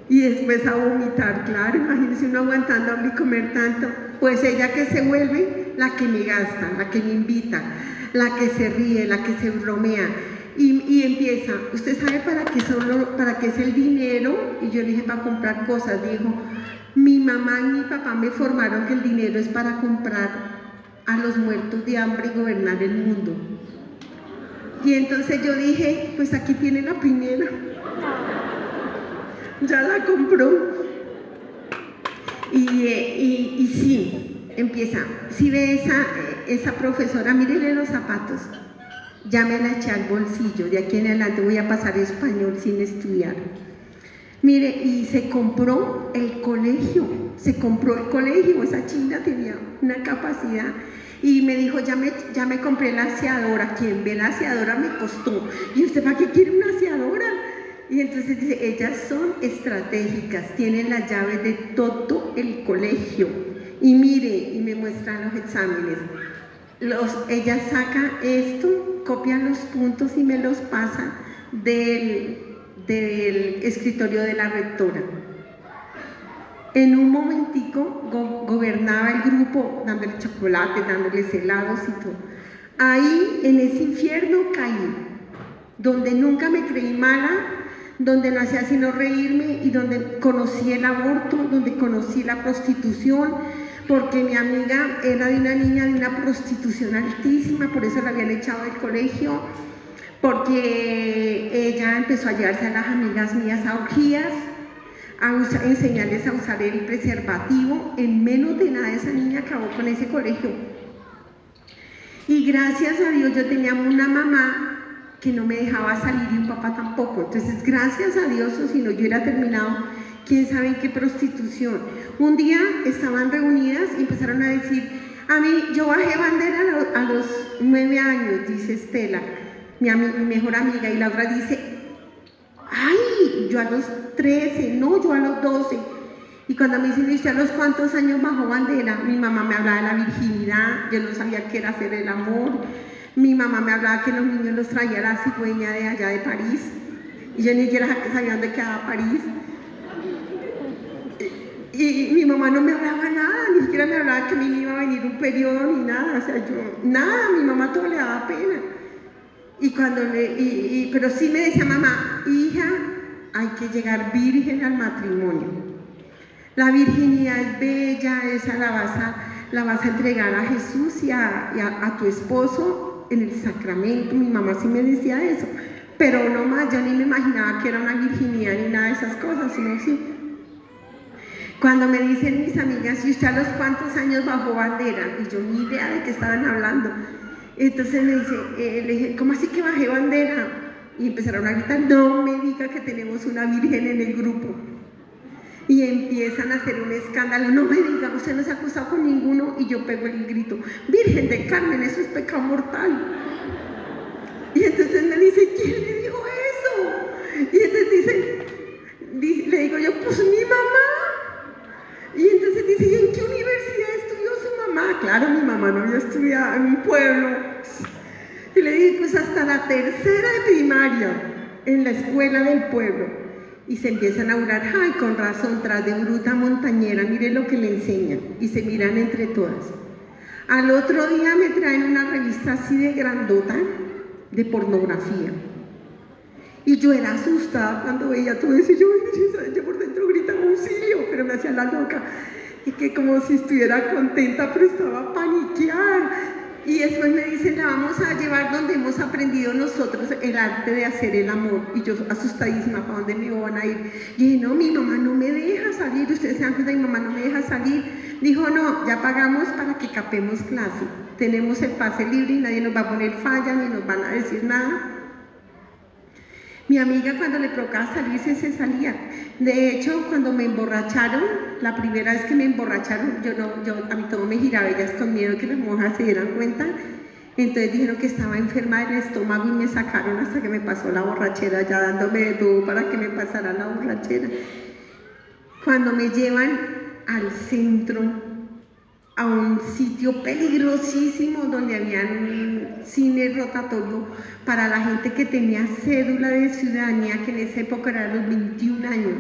y después a vomitar, claro, imagínense uno aguantando hambre y comer tanto. Pues ella que se vuelve la que me gasta, la que me invita, la que se ríe, la que se bromea y empieza, ¿usted sabe para qué es el dinero? Y yo le dije, para comprar cosas. Dijo, mi mamá y mi papá me formaron que el dinero es para comprar a los muertos de hambre y gobernar el mundo. Y entonces yo dije, pues aquí tiene la primera. Ya la compró. Y sí, empieza. Si ve esa profesora, mírele los zapatos. ya me la eché al bolsillo, de aquí en adelante voy a pasar español sin estudiar. Mire, y se compró el colegio, esa china tenía una capacidad. Y me dijo, ya me compré la aseadora. ¿Quién ve la aseadora? Me costó. ¿Y usted para qué quiere una aseadora? Y entonces dice, ellas son estratégicas, tienen las llaves de todo el colegio. Y mire, y me muestran los exámenes. Ella saca esto, copia los puntos y me los pasa del escritorio de la rectora. En un momentico gobernaba el grupo, dándole chocolate, dándoles helados y todo. Ahí, en ese infierno caí, donde nunca me creí mala, donde no hacía sino reírme y donde conocí el aborto, donde conocí la prostitución, porque mi amiga era de una niña de una prostitución altísima, por eso la habían echado del colegio, porque ella empezó a llevarse a las amigas mías a orgías, a enseñarles a usar el preservativo. En menos de nada esa niña acabó con ese colegio. Y gracias a Dios yo tenía una mamá que no me dejaba salir y un papá tampoco. Entonces gracias a Dios, o si no yo hubiera terminado quién sabe en qué prostitución. Un día estaban reunidas y empezaron a decir, a mí, yo bajé bandera a los 9 años, dice Estela, mi mejor amiga, y la otra dice, ay, yo a los 13, no, yo a los 12. Y cuando me dicen, ¿usted a los cuántos años bajó bandera? Mi mamá me hablaba de la virginidad, yo no sabía qué era hacer el amor. Mi mamá me hablaba que los niños los traía la cigüeña de allá de París, y yo ni siquiera sabía dónde quedaba París. Y mi mamá no me hablaba nada, ni siquiera me hablaba que a mí me iba a venir un periodo ni nada, o sea, nada, a mi mamá todo le daba pena. Y pero sí me decía mamá, hija, hay que llegar virgen al matrimonio. La virginidad es bella, esa la vas a entregar a Jesús y a tu esposo en el sacramento. Mi mamá sí me decía eso, pero no más, yo ni me imaginaba que era una virginidad ni nada de esas cosas, sino sí. Cuando me dicen mis amigas, ¿y usted a los cuántos años bajó bandera? Y yo ni idea de qué estaban hablando. Entonces me dice, le dije, ¿cómo así que bajé bandera? Y empezaron a gritar, no me diga que tenemos una virgen en el grupo. Y empiezan a hacer un escándalo, no me diga, usted no se ha acostado con ninguno. Y yo pego el grito, Virgen de Carmen, eso es pecado mortal. Y entonces me dice, ¿quién le dijo eso? Y entonces le digo yo, pues mi mamá. Y entonces dice, ¿y en qué universidad estudió su mamá? Claro, mi mamá no había estudiado en un pueblo. Y le dije, pues hasta la 3ª de primaria, en la escuela del pueblo. Y se empiezan a hablar, ay, con razón, tras de bruta montañera, mire lo que le enseñan. Y se miran entre todas. Al otro día me traen una revista así de grandota, de pornografía. Y yo era asustada cuando veía todo eso. Yo por dentro gritaba auxilio, pero me hacía la loca. Y que como si estuviera contenta, pero estaba a paniquear. Y después me dicen, la vamos a llevar donde hemos aprendido nosotros el arte de hacer el amor. Y yo asustadísima, ¿para dónde me van a ir? Y dije, no, mi mamá no me deja salir. Ustedes se dan cuenta, mi mamá no me deja salir. Dijo, no, ya pagamos para que capemos clase. Tenemos el pase libre y nadie nos va a poner falla ni nos van a decir nada. Mi amiga cuando le provocaba salirse se salía. De hecho, cuando me emborracharon, la primera vez que me emborracharon, a mí todo me giraba, ellas con miedo que las monjas se dieran cuenta. Entonces dijeron que estaba enferma del estómago y me sacaron hasta que me pasó la borrachera, ya dándome de todo para que me pasara la borrachera. Cuando me llevan al centro, a un sitio peligrosísimo donde había un cine rotatorio para la gente que tenía cédula de ciudadanía, que en esa época eran los 21 años.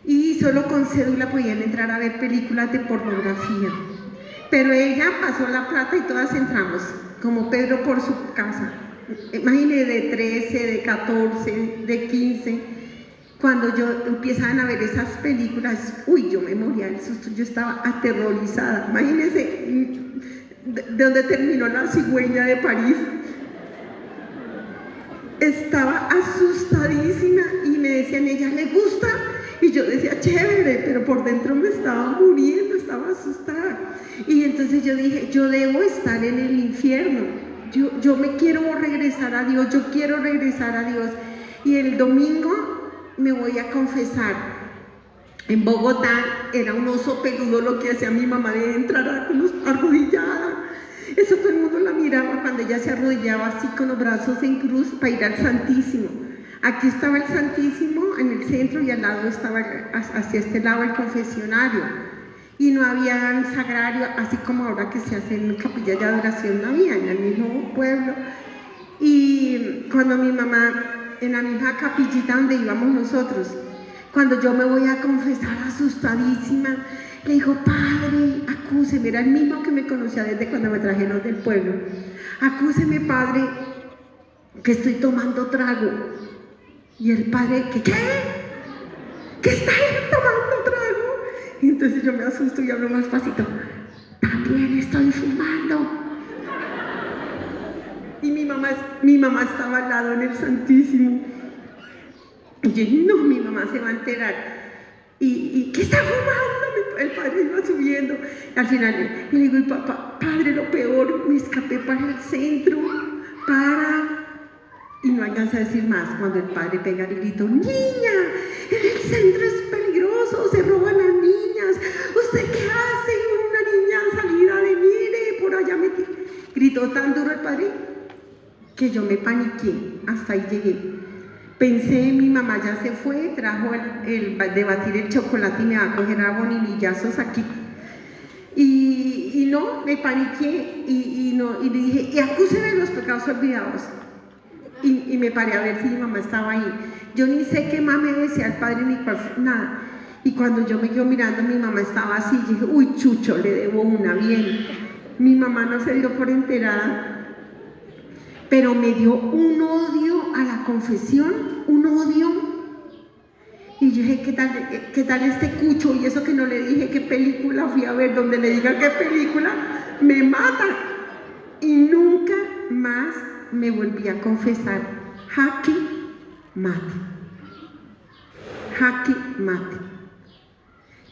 Y solo con cédula podían entrar a ver películas de pornografía. Pero ella pasó la plata y todas entramos, como Pedro por su casa. Imagínense, de 13, de 14, de 15. Cuando empezaban a ver esas películas, uy, yo me moría del susto, yo estaba aterrorizada. Imagínense de dónde terminó la cigüeña de París. Estaba asustadísima y me decían, ¿ella le gusta? Y yo decía, chévere, pero por dentro me estaba muriendo, estaba asustada. Y entonces yo dije, yo debo estar en el infierno. yo me quiero regresar a Dios, yo quiero regresar a Dios. Y el domingo me voy a confesar. En Bogotá era un oso peludo lo que hacía mi mamá de entrar arrodillada. Eso todo el mundo la miraba cuando ella se arrodillaba así con los brazos en cruz para ir al Santísimo. Aquí estaba el Santísimo en el centro y al lado estaba, hacia este lado, el confesionario. Y no había un sagrario, así como ahora que se hace en capillas de adoración, no había, en el mismo pueblo. Y cuando mi mamá, en la misma capillita donde íbamos nosotros, cuando yo me voy a confesar asustadísima, le digo, Padre, acúseme, era el mismo que me conocía desde cuando me trajeron del pueblo. Acúseme, Padre, que estoy tomando trago. Y el Padre, ¿qué? ¿Qué está tomando trago? Y entonces yo me asusto y hablo más pasito. También estoy fumando. Y mi mamá estaba al lado en el Santísimo. Y yo dije, no, mi mamá se va a enterar. ¿Y qué está fumando? El Padre iba subiendo. Y al final le digo, Padre, lo peor, me escapé para el centro, y no alcanza a decir más cuando el Padre pega el grito, niña, en el centro es peligroso, se roban las niñas, ¿usted qué hace? Una niña salida de mire, por allá metida. Gritó tan duro el Padre que yo me paniqué, hasta ahí llegué. Pensé, mi mamá ya se fue, trajo el de batir el chocolate y me va a coger a bonilillazos aquí. Y no, me paniqué y le dije, y acúseme de los pecados olvidados. Y me paré a ver si mi mamá estaba ahí. Yo ni sé qué más me decía el Padre ni cuál, nada. Y cuando yo me quedo mirando, mi mamá estaba así, y dije, uy, chucho, le debo una bien. Mi mamá no se dio por enterada, pero me dio un odio a la confesión, un odio. Y yo dije, ¿qué tal este cucho? Y eso que no le dije qué película fui a ver, donde le diga qué película, me mata. Y nunca más me volví a confesar. Jaque mate. Jaque mate.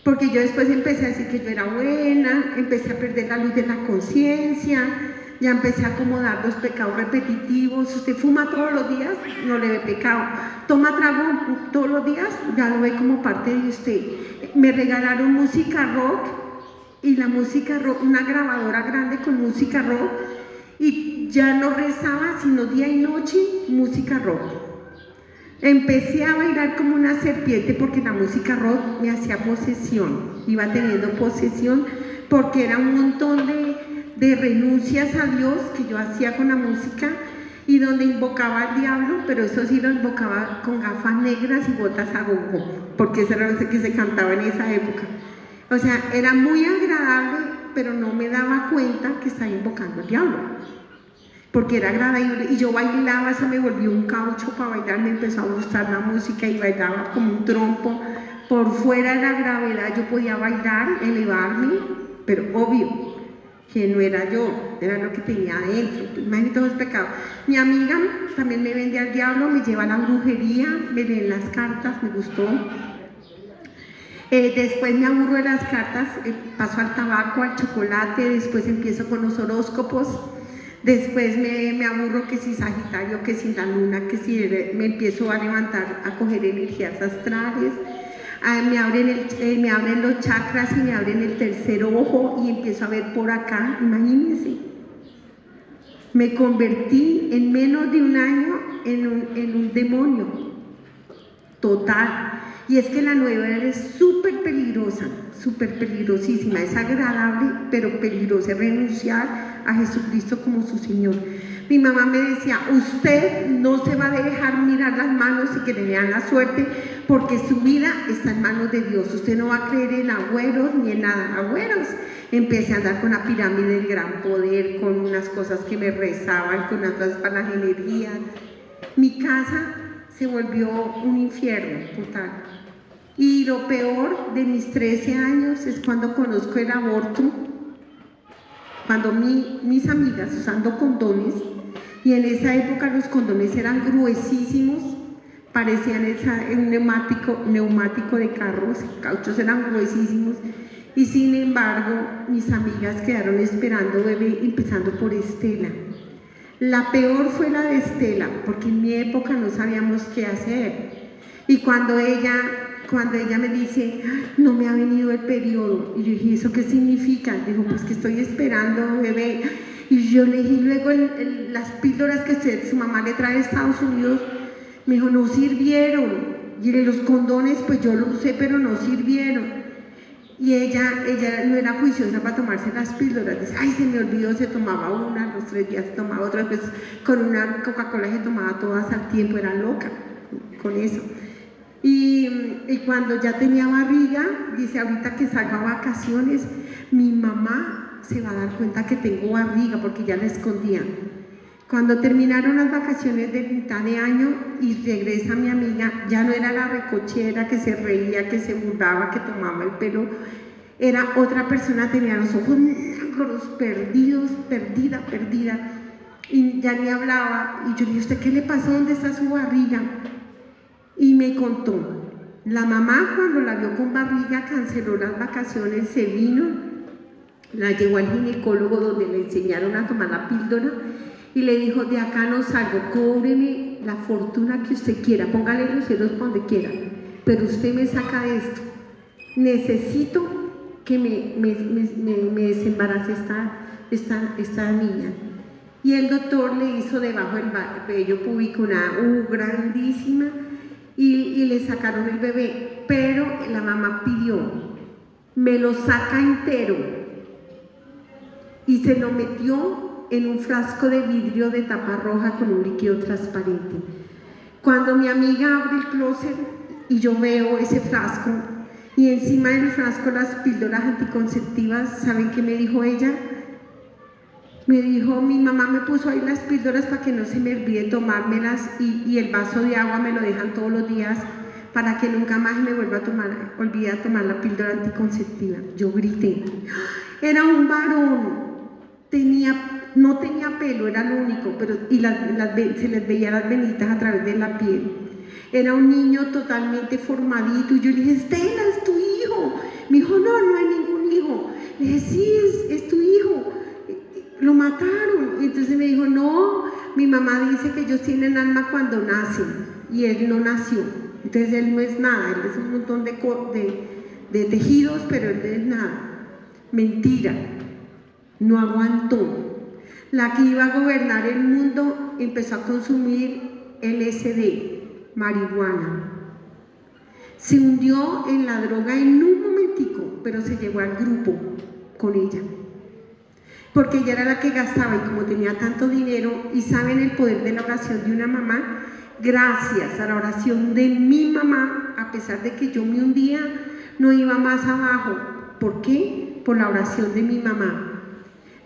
Porque yo después empecé a decir que yo era buena, empecé a perder la luz de la conciencia, ya empecé a acomodar los pecados repetitivos. Usted fuma todos los días, no le ve pecado. Toma trago todos los días, ya lo ve como parte de usted. Me regalaron música rock, y la música rock, una grabadora grande con música rock, y ya no rezaba sino día y noche música rock. Empecé a bailar como una serpiente porque la música rock me hacía posesión, iba teniendo posesión porque era un montón de renuncias a Dios que yo hacía con la música, y donde invocaba al diablo, pero eso sí lo invocaba con gafas negras y botas a gogo, porque eso era lo que se cantaba en esa época. O sea, era muy agradable, pero no me daba cuenta que estaba invocando al diablo, porque era agradable, y yo bailaba, eso me volvió un caucho para bailar, me empezó a gustar la música y bailaba como un trompo. Por fuera de la gravedad yo podía bailar, elevarme, pero obvio que no era yo, era lo que tenía adentro. Imagínate todo el pecado. Mi amiga también me vende al diablo, me lleva a la brujería, me leen las cartas, me gustó. Después me aburro de las cartas, paso al tabaco, al chocolate, después empiezo con los horóscopos, después me aburro que si Sagitario, que si la luna, que si me empiezo a levantar, a coger energías astrales. Me abren los chakras y me abren el tercer ojo y empiezo a ver por acá, imagínense. Me convertí en menos de un año en un demonio total. Y es que la nueva era es súper peligrosa, súper peligrosísima, es agradable pero peligrosa, es renunciar a Jesucristo como su Señor. Mi mamá me decía, usted no se va a dejar mirar las manos y que le vean la suerte, porque su vida está en manos de Dios. Usted no va a creer en agüeros ni en nada. Agüeros. Empecé a andar con la pirámide del gran poder, con unas cosas que me rezaban, con otras para las energías. Mi casa se volvió un infierno total. Y lo peor de mis 13 años es cuando conozco el aborto, cuando mis amigas usando condones, y en esa época los condones eran gruesísimos, parecían un neumático de carros, cauchos eran gruesísimos, y sin embargo mis amigas quedaron esperando bebé, empezando por Estela. La peor fue la de Estela, porque en mi época no sabíamos qué hacer. Y cuando ella me dice, no me ha venido el periodo, y yo dije, ¿eso qué significa? Dijo, pues que estoy esperando, bebé. Y yo le dije, luego las píldoras que su mamá le trae de Estados Unidos, me dijo, no sirvieron. Y los condones, pues yo los usé, pero no sirvieron. Y ella no era juiciosa para tomarse las píldoras. Dice, ay, se me olvidó, se tomaba una, los 3 días se tomaba otra, pues con una Coca-Cola se tomaba todas al tiempo, era loca con eso. Y cuando ya tenía barriga, dice, ahorita que salgo a vacaciones, mi mamá se va a dar cuenta que tengo barriga, porque ya la escondían. Cuando terminaron las vacaciones de mitad de año y regresa mi amiga, ya no era la recochera que se reía, que se burlaba, que tomaba el pelo, era otra persona, tenía los ojos negros, perdidos, perdida, y ya ni hablaba. Y yo le dije, ¿usted qué le pasó? ¿Dónde está su barriga? Y me contó, la mamá cuando la vio con barriga canceló las vacaciones, se vino, la llevó al ginecólogo donde le enseñaron a tomar la píldora y le dijo, de acá no salgo, cóbreme la fortuna que usted quiera, póngale los ceros donde quiera, pero usted me saca de esto, necesito que me desembarace esta niña. Y el doctor le hizo debajo del vello púbico una U grandísima y le sacaron el bebé, pero la mamá pidió, me lo saca entero, y se lo metió en un frasco de vidrio de tapa roja con un líquido transparente. Cuando mi amiga abre el closet y yo veo ese frasco y encima del frasco las píldoras anticonceptivas, ¿saben qué me dijo ella? Me dijo, mi mamá me puso ahí las píldoras para que no se me olvide tomármelas y el vaso de agua me lo dejan todos los días para que nunca más me vuelva a olvide tomar la píldora anticonceptiva. Yo grité. Era un varón, no tenía pelo, era lo único, pero se les veía las venitas a través de la piel. Era un niño totalmente formadito y yo le dije, Estela, es tu hijo. Me dijo, no hay ningún hijo. Le dije, sí, es tu hijo. Lo mataron. Y entonces me dijo, no, mi mamá dice que ellos tienen alma cuando nacen y él no nació. Entonces él no es nada, él es un montón de tejidos, pero él no es nada. Mentira, no aguantó. La que iba a gobernar el mundo empezó a consumir LSD, marihuana. Se hundió en la droga en un momentico, pero se llevó al grupo con ella. Porque ella era la que gastaba y como tenía tanto dinero, y saben el poder de la oración de una mamá, gracias a la oración de mi mamá, a pesar de que yo me hundía, no iba más abajo. ¿Por qué? Por la oración de mi mamá.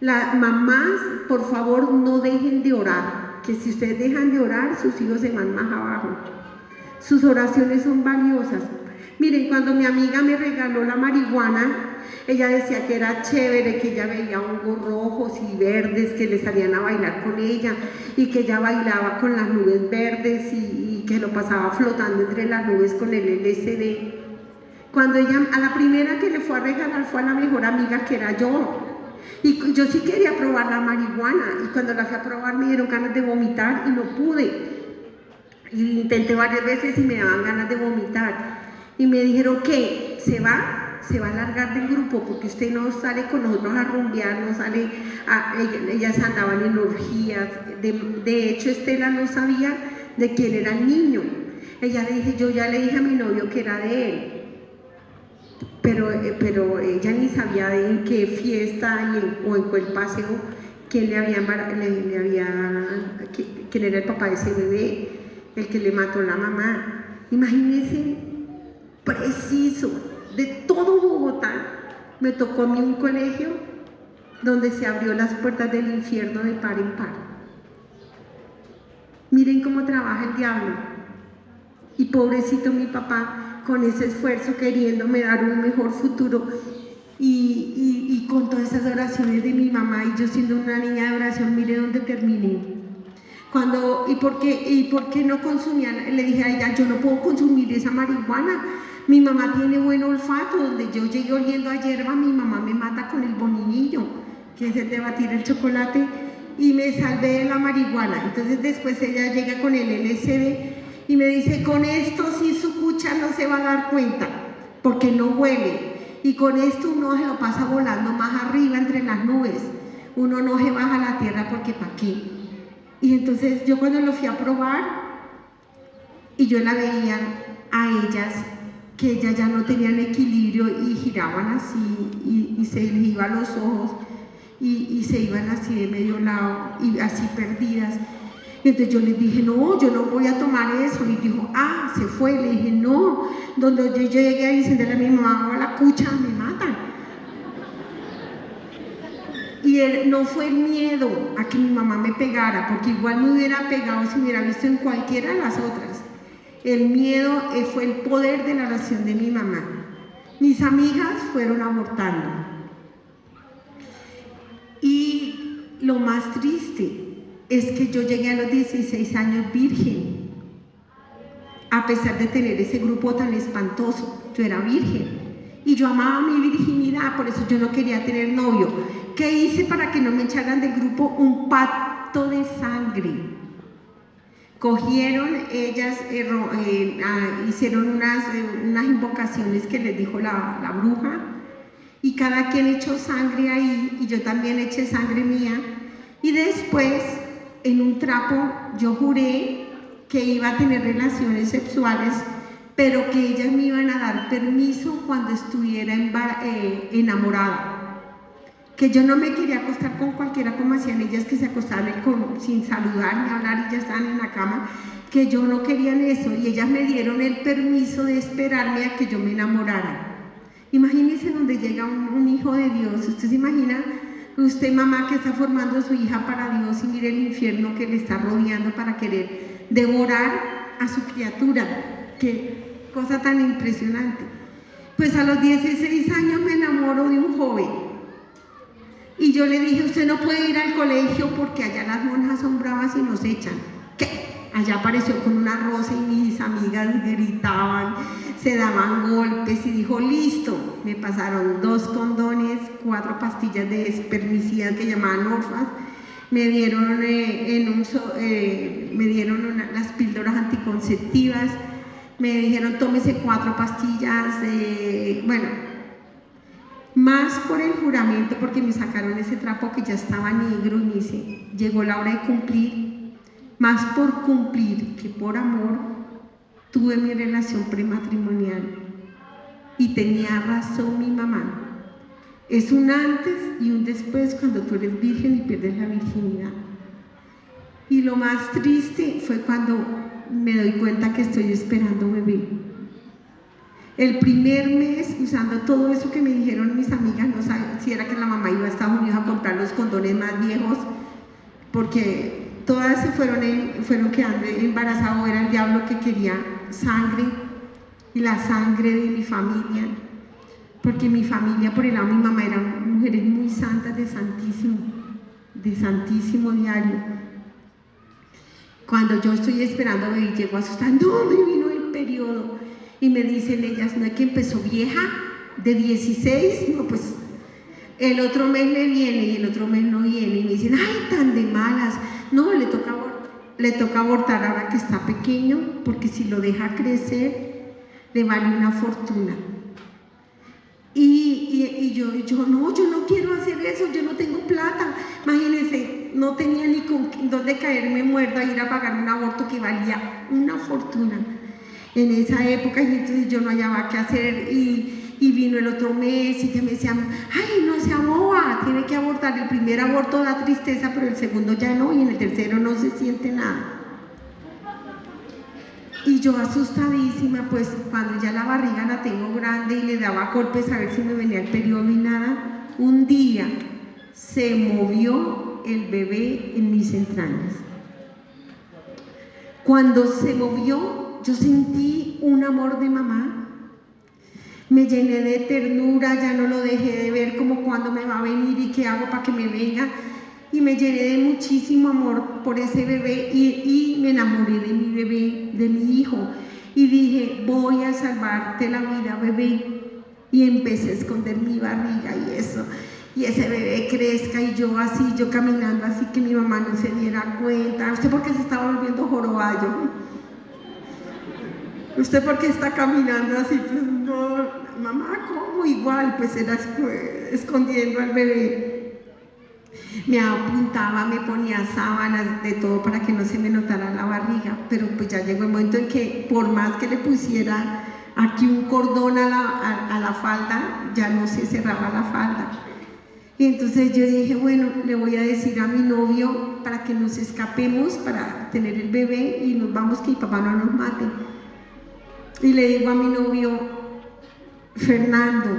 Las mamás, por favor, no dejen de orar, que si ustedes dejan de orar, sus hijos se van más abajo. Sus oraciones son valiosas. Miren, cuando mi amiga me regaló la marihuana, ella decía que era chévere, que ella veía hongos rojos y verdes que le salían a bailar con ella y que ella bailaba con las nubes verdes y que lo pasaba flotando entre las nubes con el LSD. Cuando ella, a la primera que le fue a regalar fue a la mejor amiga, que era yo. Y yo sí quería probar la marihuana y cuando la fui a probar me dieron ganas de vomitar y no pude. Y intenté varias veces y me daban ganas de vomitar. Y me dijeron que se va a largar del grupo porque usted no sale con nosotros a rumbear, no sale ellas andaban en orgías. De hecho, Estela no sabía de quién era el niño. Yo ya le dije a mi novio que era de él. Pero ella ni sabía de en qué fiesta o en cuál paseo quién quién era el papá de ese bebé, el que le mató a la mamá. Imagínense, preciso, de todo Bogotá, me tocó a mí un colegio donde se abrió las puertas del infierno de par en par. Miren cómo trabaja el diablo. Y pobrecito mi papá, con ese esfuerzo queriéndome dar un mejor futuro y con todas esas oraciones de mi mamá y yo siendo una niña de oración, mire dónde terminé. ¿Y por qué no consumía? Le dije a ella, yo no puedo consumir esa marihuana, mi mamá tiene buen olfato, donde yo llegué oliendo a hierba, mi mamá me mata con el boninillo, que es el de batir el chocolate, y me salvé de la marihuana. Entonces después ella llega con el LSD y me dice, con esto sí su cucha no se va a dar cuenta, porque no huele. Y con esto uno se lo pasa volando más arriba entre las nubes. Uno no se baja a la tierra porque ¿para qué? Y entonces yo cuando lo fui a probar, y yo la veía a ellas, que ellas ya no tenían equilibrio y giraban así, y se les iban los ojos, y se iban así de medio lado, y así perdidas. Y entonces yo les dije, no, yo no voy a tomar eso. Y dijo, ah, se fue. Le dije, no, donde yo llegué a decirle a mi mamá, la cucha, me matan. Y no fue el miedo a que mi mamá me pegara, porque igual me hubiera pegado si me hubiera visto en cualquiera de las otras. El miedo fue el poder de la oración de mi mamá. Mis amigas fueron abortando. Y lo más triste es que yo llegué a los 16 años virgen, a pesar de tener ese grupo tan espantoso. Yo era virgen y yo amaba mi virginidad, por eso yo no quería tener novio. ¿Qué hice para que no me echaran del grupo? Un pacto de sangre. Cogieron ellas, hicieron unas invocaciones que les dijo la bruja, y cada quien echó sangre ahí, y yo también eché sangre mía, y después en un trapo yo juré que iba a tener relaciones sexuales, pero que ellas me iban a dar permiso cuando estuviera enamorada, que yo no me quería acostar con cualquiera como hacían ellas, que se acostaban sin saludar ni hablar y ya estaban en la cama, que yo no quería eso, y ellas me dieron el permiso de esperarme a que yo me enamorara. Imagínense donde llega un hijo de Dios. Usted se imagina, usted mamá que está formando a su hija para Dios, y mire el infierno que le está rodeando para querer devorar a su criatura. Qué cosa tan impresionante. Pues a los 16 años me enamoro de un joven, y yo le dije, usted no puede ir al colegio porque allá las monjas son bravas y nos echan. ¿Qué? Allá apareció con una rosa y mis amigas gritaban, se daban golpes, y dijo, listo. Me pasaron 2 condones, 4 pastillas de espermicida que llamaban Orfas, me dieron, las píldoras anticonceptivas, me dijeron, tómese 4 pastillas, más por el juramento, porque me sacaron ese trapo que ya estaba negro, y me dice, llegó la hora de cumplir. Más por cumplir que por amor, tuve mi relación prematrimonial. Y tenía razón mi mamá. Es un antes y un después cuando tú eres virgen y pierdes la virginidad. Y lo más triste fue cuando me doy cuenta que estoy esperando bebé. El primer mes, usando todo eso que me dijeron mis amigas, no sabía si era que la mamá iba a Estados Unidos a comprar los condones más viejos, porque todas se fueron quedando embarazadas, o era el diablo que quería sangre, y la sangre de mi familia, porque mi familia, por el lado de mi mamá, eran mujeres muy santas de Santísimo Diario. Cuando yo estoy esperando a bebé, llego asustada, no, me vino el periodo, y me dicen ellas, no es que empezó vieja, de 16, no, pues el otro mes le viene y el otro mes no viene, y me dicen, ay, tan de malas. No, le toca abortar ahora que está pequeño, porque si lo deja crecer, le vale una fortuna. Y yo no quiero hacer eso, yo no tengo plata. Imagínense, no tenía ni con dónde caerme muerta a ir a pagar un aborto que valía una fortuna en esa época, y entonces yo no hallaba qué hacer, y vino el otro mes y que me decían, ay, no sea boba, tiene que abortar. El primer aborto da tristeza, pero el segundo ya no, y en el tercero no se siente nada. Y yo asustadísima, pues cuando ya la barriga la tengo grande y le daba golpes a ver si me venía el periodo y nada, un día se movió el bebé en mis entrañas. Cuando se movió, yo sentí un amor de mamá. Me llené de ternura, ya no lo dejé de ver como cuando me va a venir y qué hago para que me venga, y me llené de muchísimo amor por ese bebé, y me enamoré de mi bebé, de mi hijo, y dije, voy a salvarte la vida, bebé, y empecé a esconder mi barriga y eso, y ese bebé crezca y yo así, yo caminando así que mi mamá no se diera cuenta. ¿Usted por qué se está volviendo joroballo? ¿Usted por qué está caminando así? Pues no, mamá, ¿cómo? Igual, pues era escondiendo al bebé. Me apuntaba, me ponía sábanas, de todo para que no se me notara la barriga, pero pues ya llegó el momento en que por más que le pusiera aquí un cordón a la falda, ya no se cerraba la falda. Y entonces yo dije, bueno, le voy a decir a mi novio para que nos escapemos para tener el bebé y nos vamos, que mi papá no nos mate. Y le digo a mi novio, Fernando,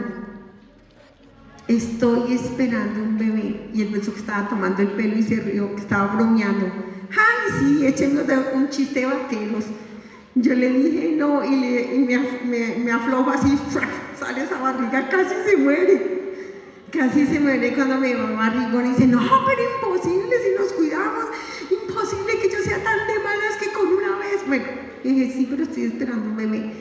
estoy esperando un bebé. Y él pensó que estaba tomando el pelo y se rió, que estaba bromeando. ¡Ay, sí, échenos un chiste de vaqueros! Yo le dije no, y me aflojo así, sale esa barriga, casi se muere cuando me va barrigón y dice, no, pero imposible si nos cuidamos, imposible que yo sea tan de malas que con una vez. Bueno, dije, sí, pero estoy esperando un bebé.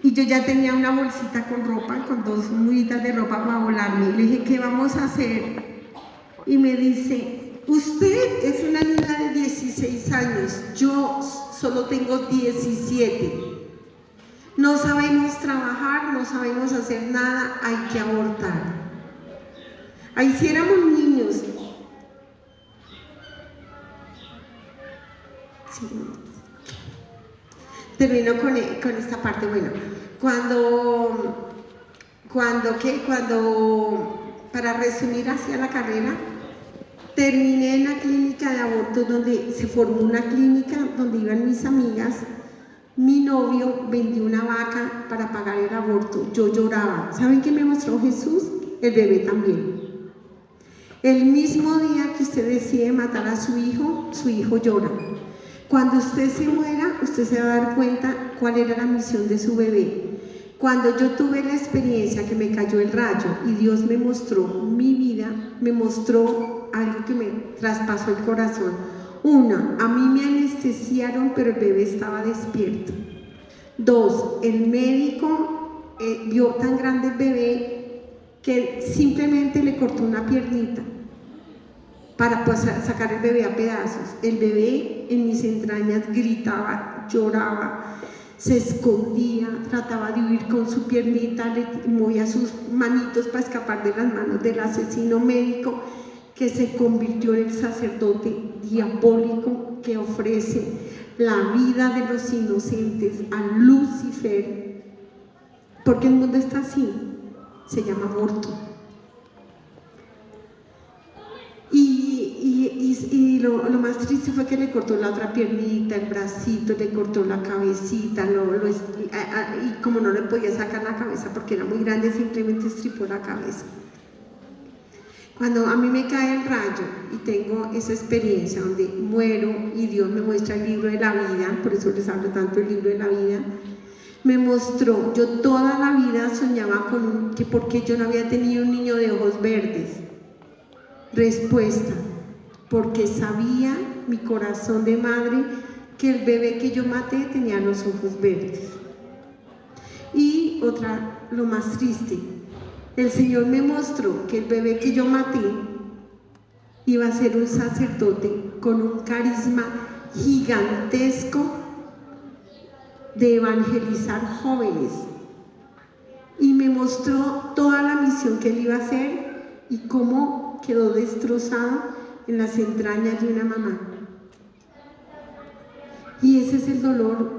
Y yo ya tenía una bolsita con ropa, con 2 muditas de ropa para volarme. Le dije, ¿qué vamos a hacer? Y me dice, usted es una niña de 16 años, yo solo tengo 17. No sabemos trabajar, no sabemos hacer nada, hay que abortar. Ahí sí éramos niños. Sí. Termino con esta parte. Bueno, para resumir hacia la carrera, terminé en la clínica de aborto, donde se formó una clínica donde iban mis amigas. Mi novio vendió una vaca para pagar el aborto. Yo lloraba. ¿Saben qué me mostró Jesús? El bebé también. El mismo día que usted decide matar a su hijo llora. Cuando usted se muera, usted se va a dar cuenta cuál era la misión de su bebé. Cuando yo tuve la experiencia que me cayó el rayo y Dios me mostró mi vida, me mostró algo que me traspasó el corazón. Una, a mí me anestesiaron, pero el bebé estaba despierto. 2, el médico vio tan grande el bebé que simplemente le cortó una piernita para sacar el bebé a pedazos. El bebé en mis entrañas gritaba, lloraba, se escondía, trataba de huir con su piernita, le movía sus manitos para escapar de las manos del asesino médico, que se convirtió en el sacerdote diabólico que ofrece la vida de los inocentes a Lucifer, porque el mundo está así, se llama aborto. Y lo más triste fue que le cortó la otra piernita, el bracito, le cortó la cabecita, y como no le podía sacar la cabeza porque era muy grande, simplemente estripó la cabeza. Cuando a mí me cae el rayo y tengo esa experiencia donde muero y Dios me muestra el libro de la vida, por eso les hablo tanto del libro de la vida, me mostró, yo toda la vida soñaba que por qué yo no había tenido un niño de ojos verdes. Respuesta, porque sabía mi corazón de madre que el bebé que yo maté tenía los ojos verdes. Y otra, lo más triste, el Señor me mostró que el bebé que yo maté iba a ser un sacerdote con un carisma gigantesco de evangelizar jóvenes. Y me mostró toda la misión que él iba a hacer y cómo quedó destrozado en las entrañas de una mamá. Y ese es el dolor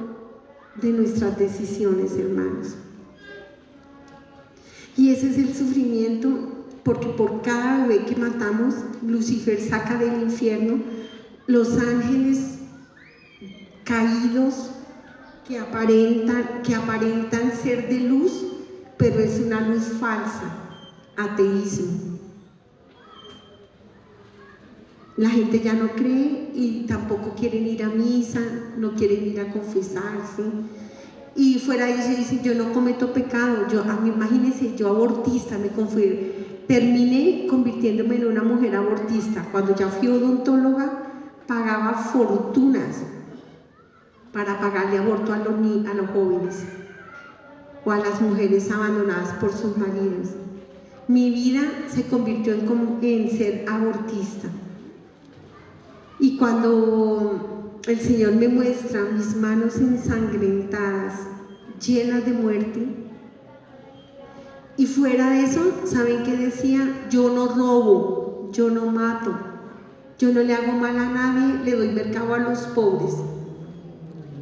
de nuestras decisiones, hermanos. Y ese es el sufrimiento, porque por cada bebé que matamos, Lucifer saca del infierno los ángeles caídos que aparentan ser de luz, pero es una luz falsa, ateísmo. La gente ya no cree y tampoco quieren ir a misa, no quieren ir a confesarse. Y fuera de eso dicen, yo no cometo pecado. Imagínense, yo abortista, terminé convirtiéndome en una mujer abortista. Cuando ya fui odontóloga, pagaba fortunas para pagarle aborto a los jóvenes o a las mujeres abandonadas por sus maridos. mi vida se convirtió en ser abortista. Y cuando el Señor me muestra mis manos ensangrentadas, llenas de muerte, y fuera de eso, ¿saben qué decía? Yo no robo, yo no mato, yo no le hago mal a nadie, le doy mercado a los pobres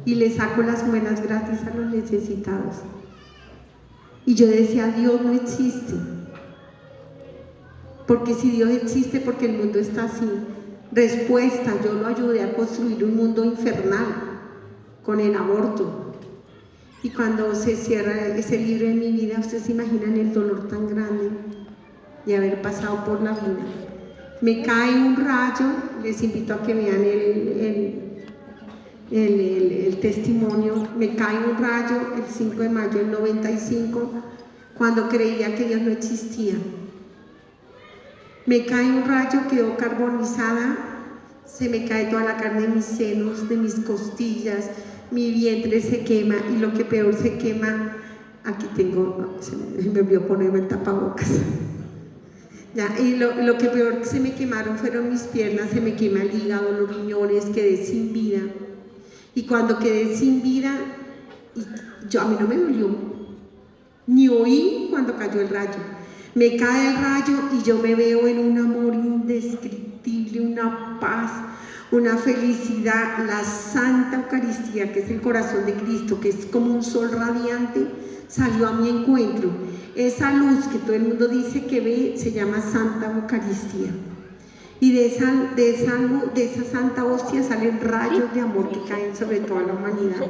y le saco las buenas gratis a los necesitados. Y yo decía, Dios no existe. Porque si Dios existe, porque el mundo está así. Respuesta, yo lo ayudé a construir un mundo infernal con el aborto. Y cuando se cierra ese libro en mi vida, ustedes se imaginan el dolor tan grande de haber pasado por la vida. Me cae un rayo, les invito a que vean el testimonio. Me cae un rayo el 5 de mayo del 95, cuando creía que Dios no existía. Me cae un rayo, quedó carbonizada, se me cae toda la carne de mis senos, de mis costillas, mi vientre se quema, y lo que peor se quema, aquí tengo, se me olvidó ponerme el tapabocas. Ya, y lo que peor se me quemaron fueron mis piernas, se me quema el hígado, los riñones, quedé sin vida. Y cuando quedé sin vida, a mí no me dolió, ni oí cuando cayó el rayo. Me cae el rayo y yo me veo en un amor indescriptible, una paz, una felicidad, la Santa Eucaristía, que es el corazón de Cristo, que es como un sol radiante, salió a mi encuentro. Esa luz que todo el mundo dice que ve se llama Santa Eucaristía. Y de esa Santa Hostia salen rayos de amor que caen sobre toda la humanidad.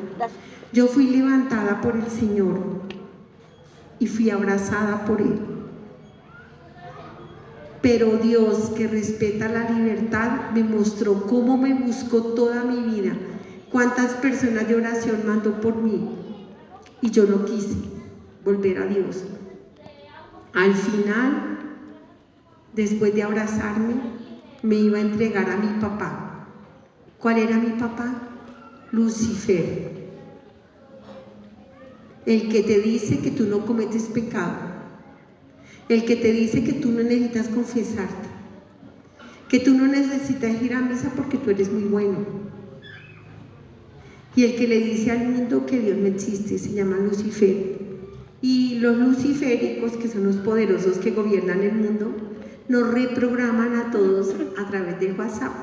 Yo fui levantada por el Señor y fui abrazada por Él. Pero Dios, que respeta la libertad, me mostró cómo me buscó toda mi vida, cuántas personas de oración mandó por mí, y yo no quise volver a Dios. Al final, después de abrazarme, me iba a entregar a mi papá. ¿Cuál era mi papá? Lucifer, el que te dice que tú no cometes pecado, el que te dice que tú no necesitas confesarte, que tú no necesitas ir a misa porque tú eres muy bueno, y el que le dice al mundo que Dios no existe, se llama Lucifer. Y los luciféricos, que son los poderosos que gobiernan el mundo, nos reprograman a todos a través del WhatsApp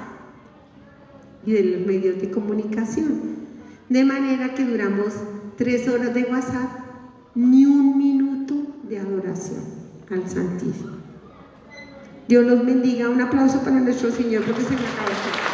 y de los medios de comunicación, de manera que duramos 3 horas de WhatsApp, ni un minuto de adoración al Santísimo. Dios los bendiga. Un aplauso para nuestro Señor, porque se me acaba.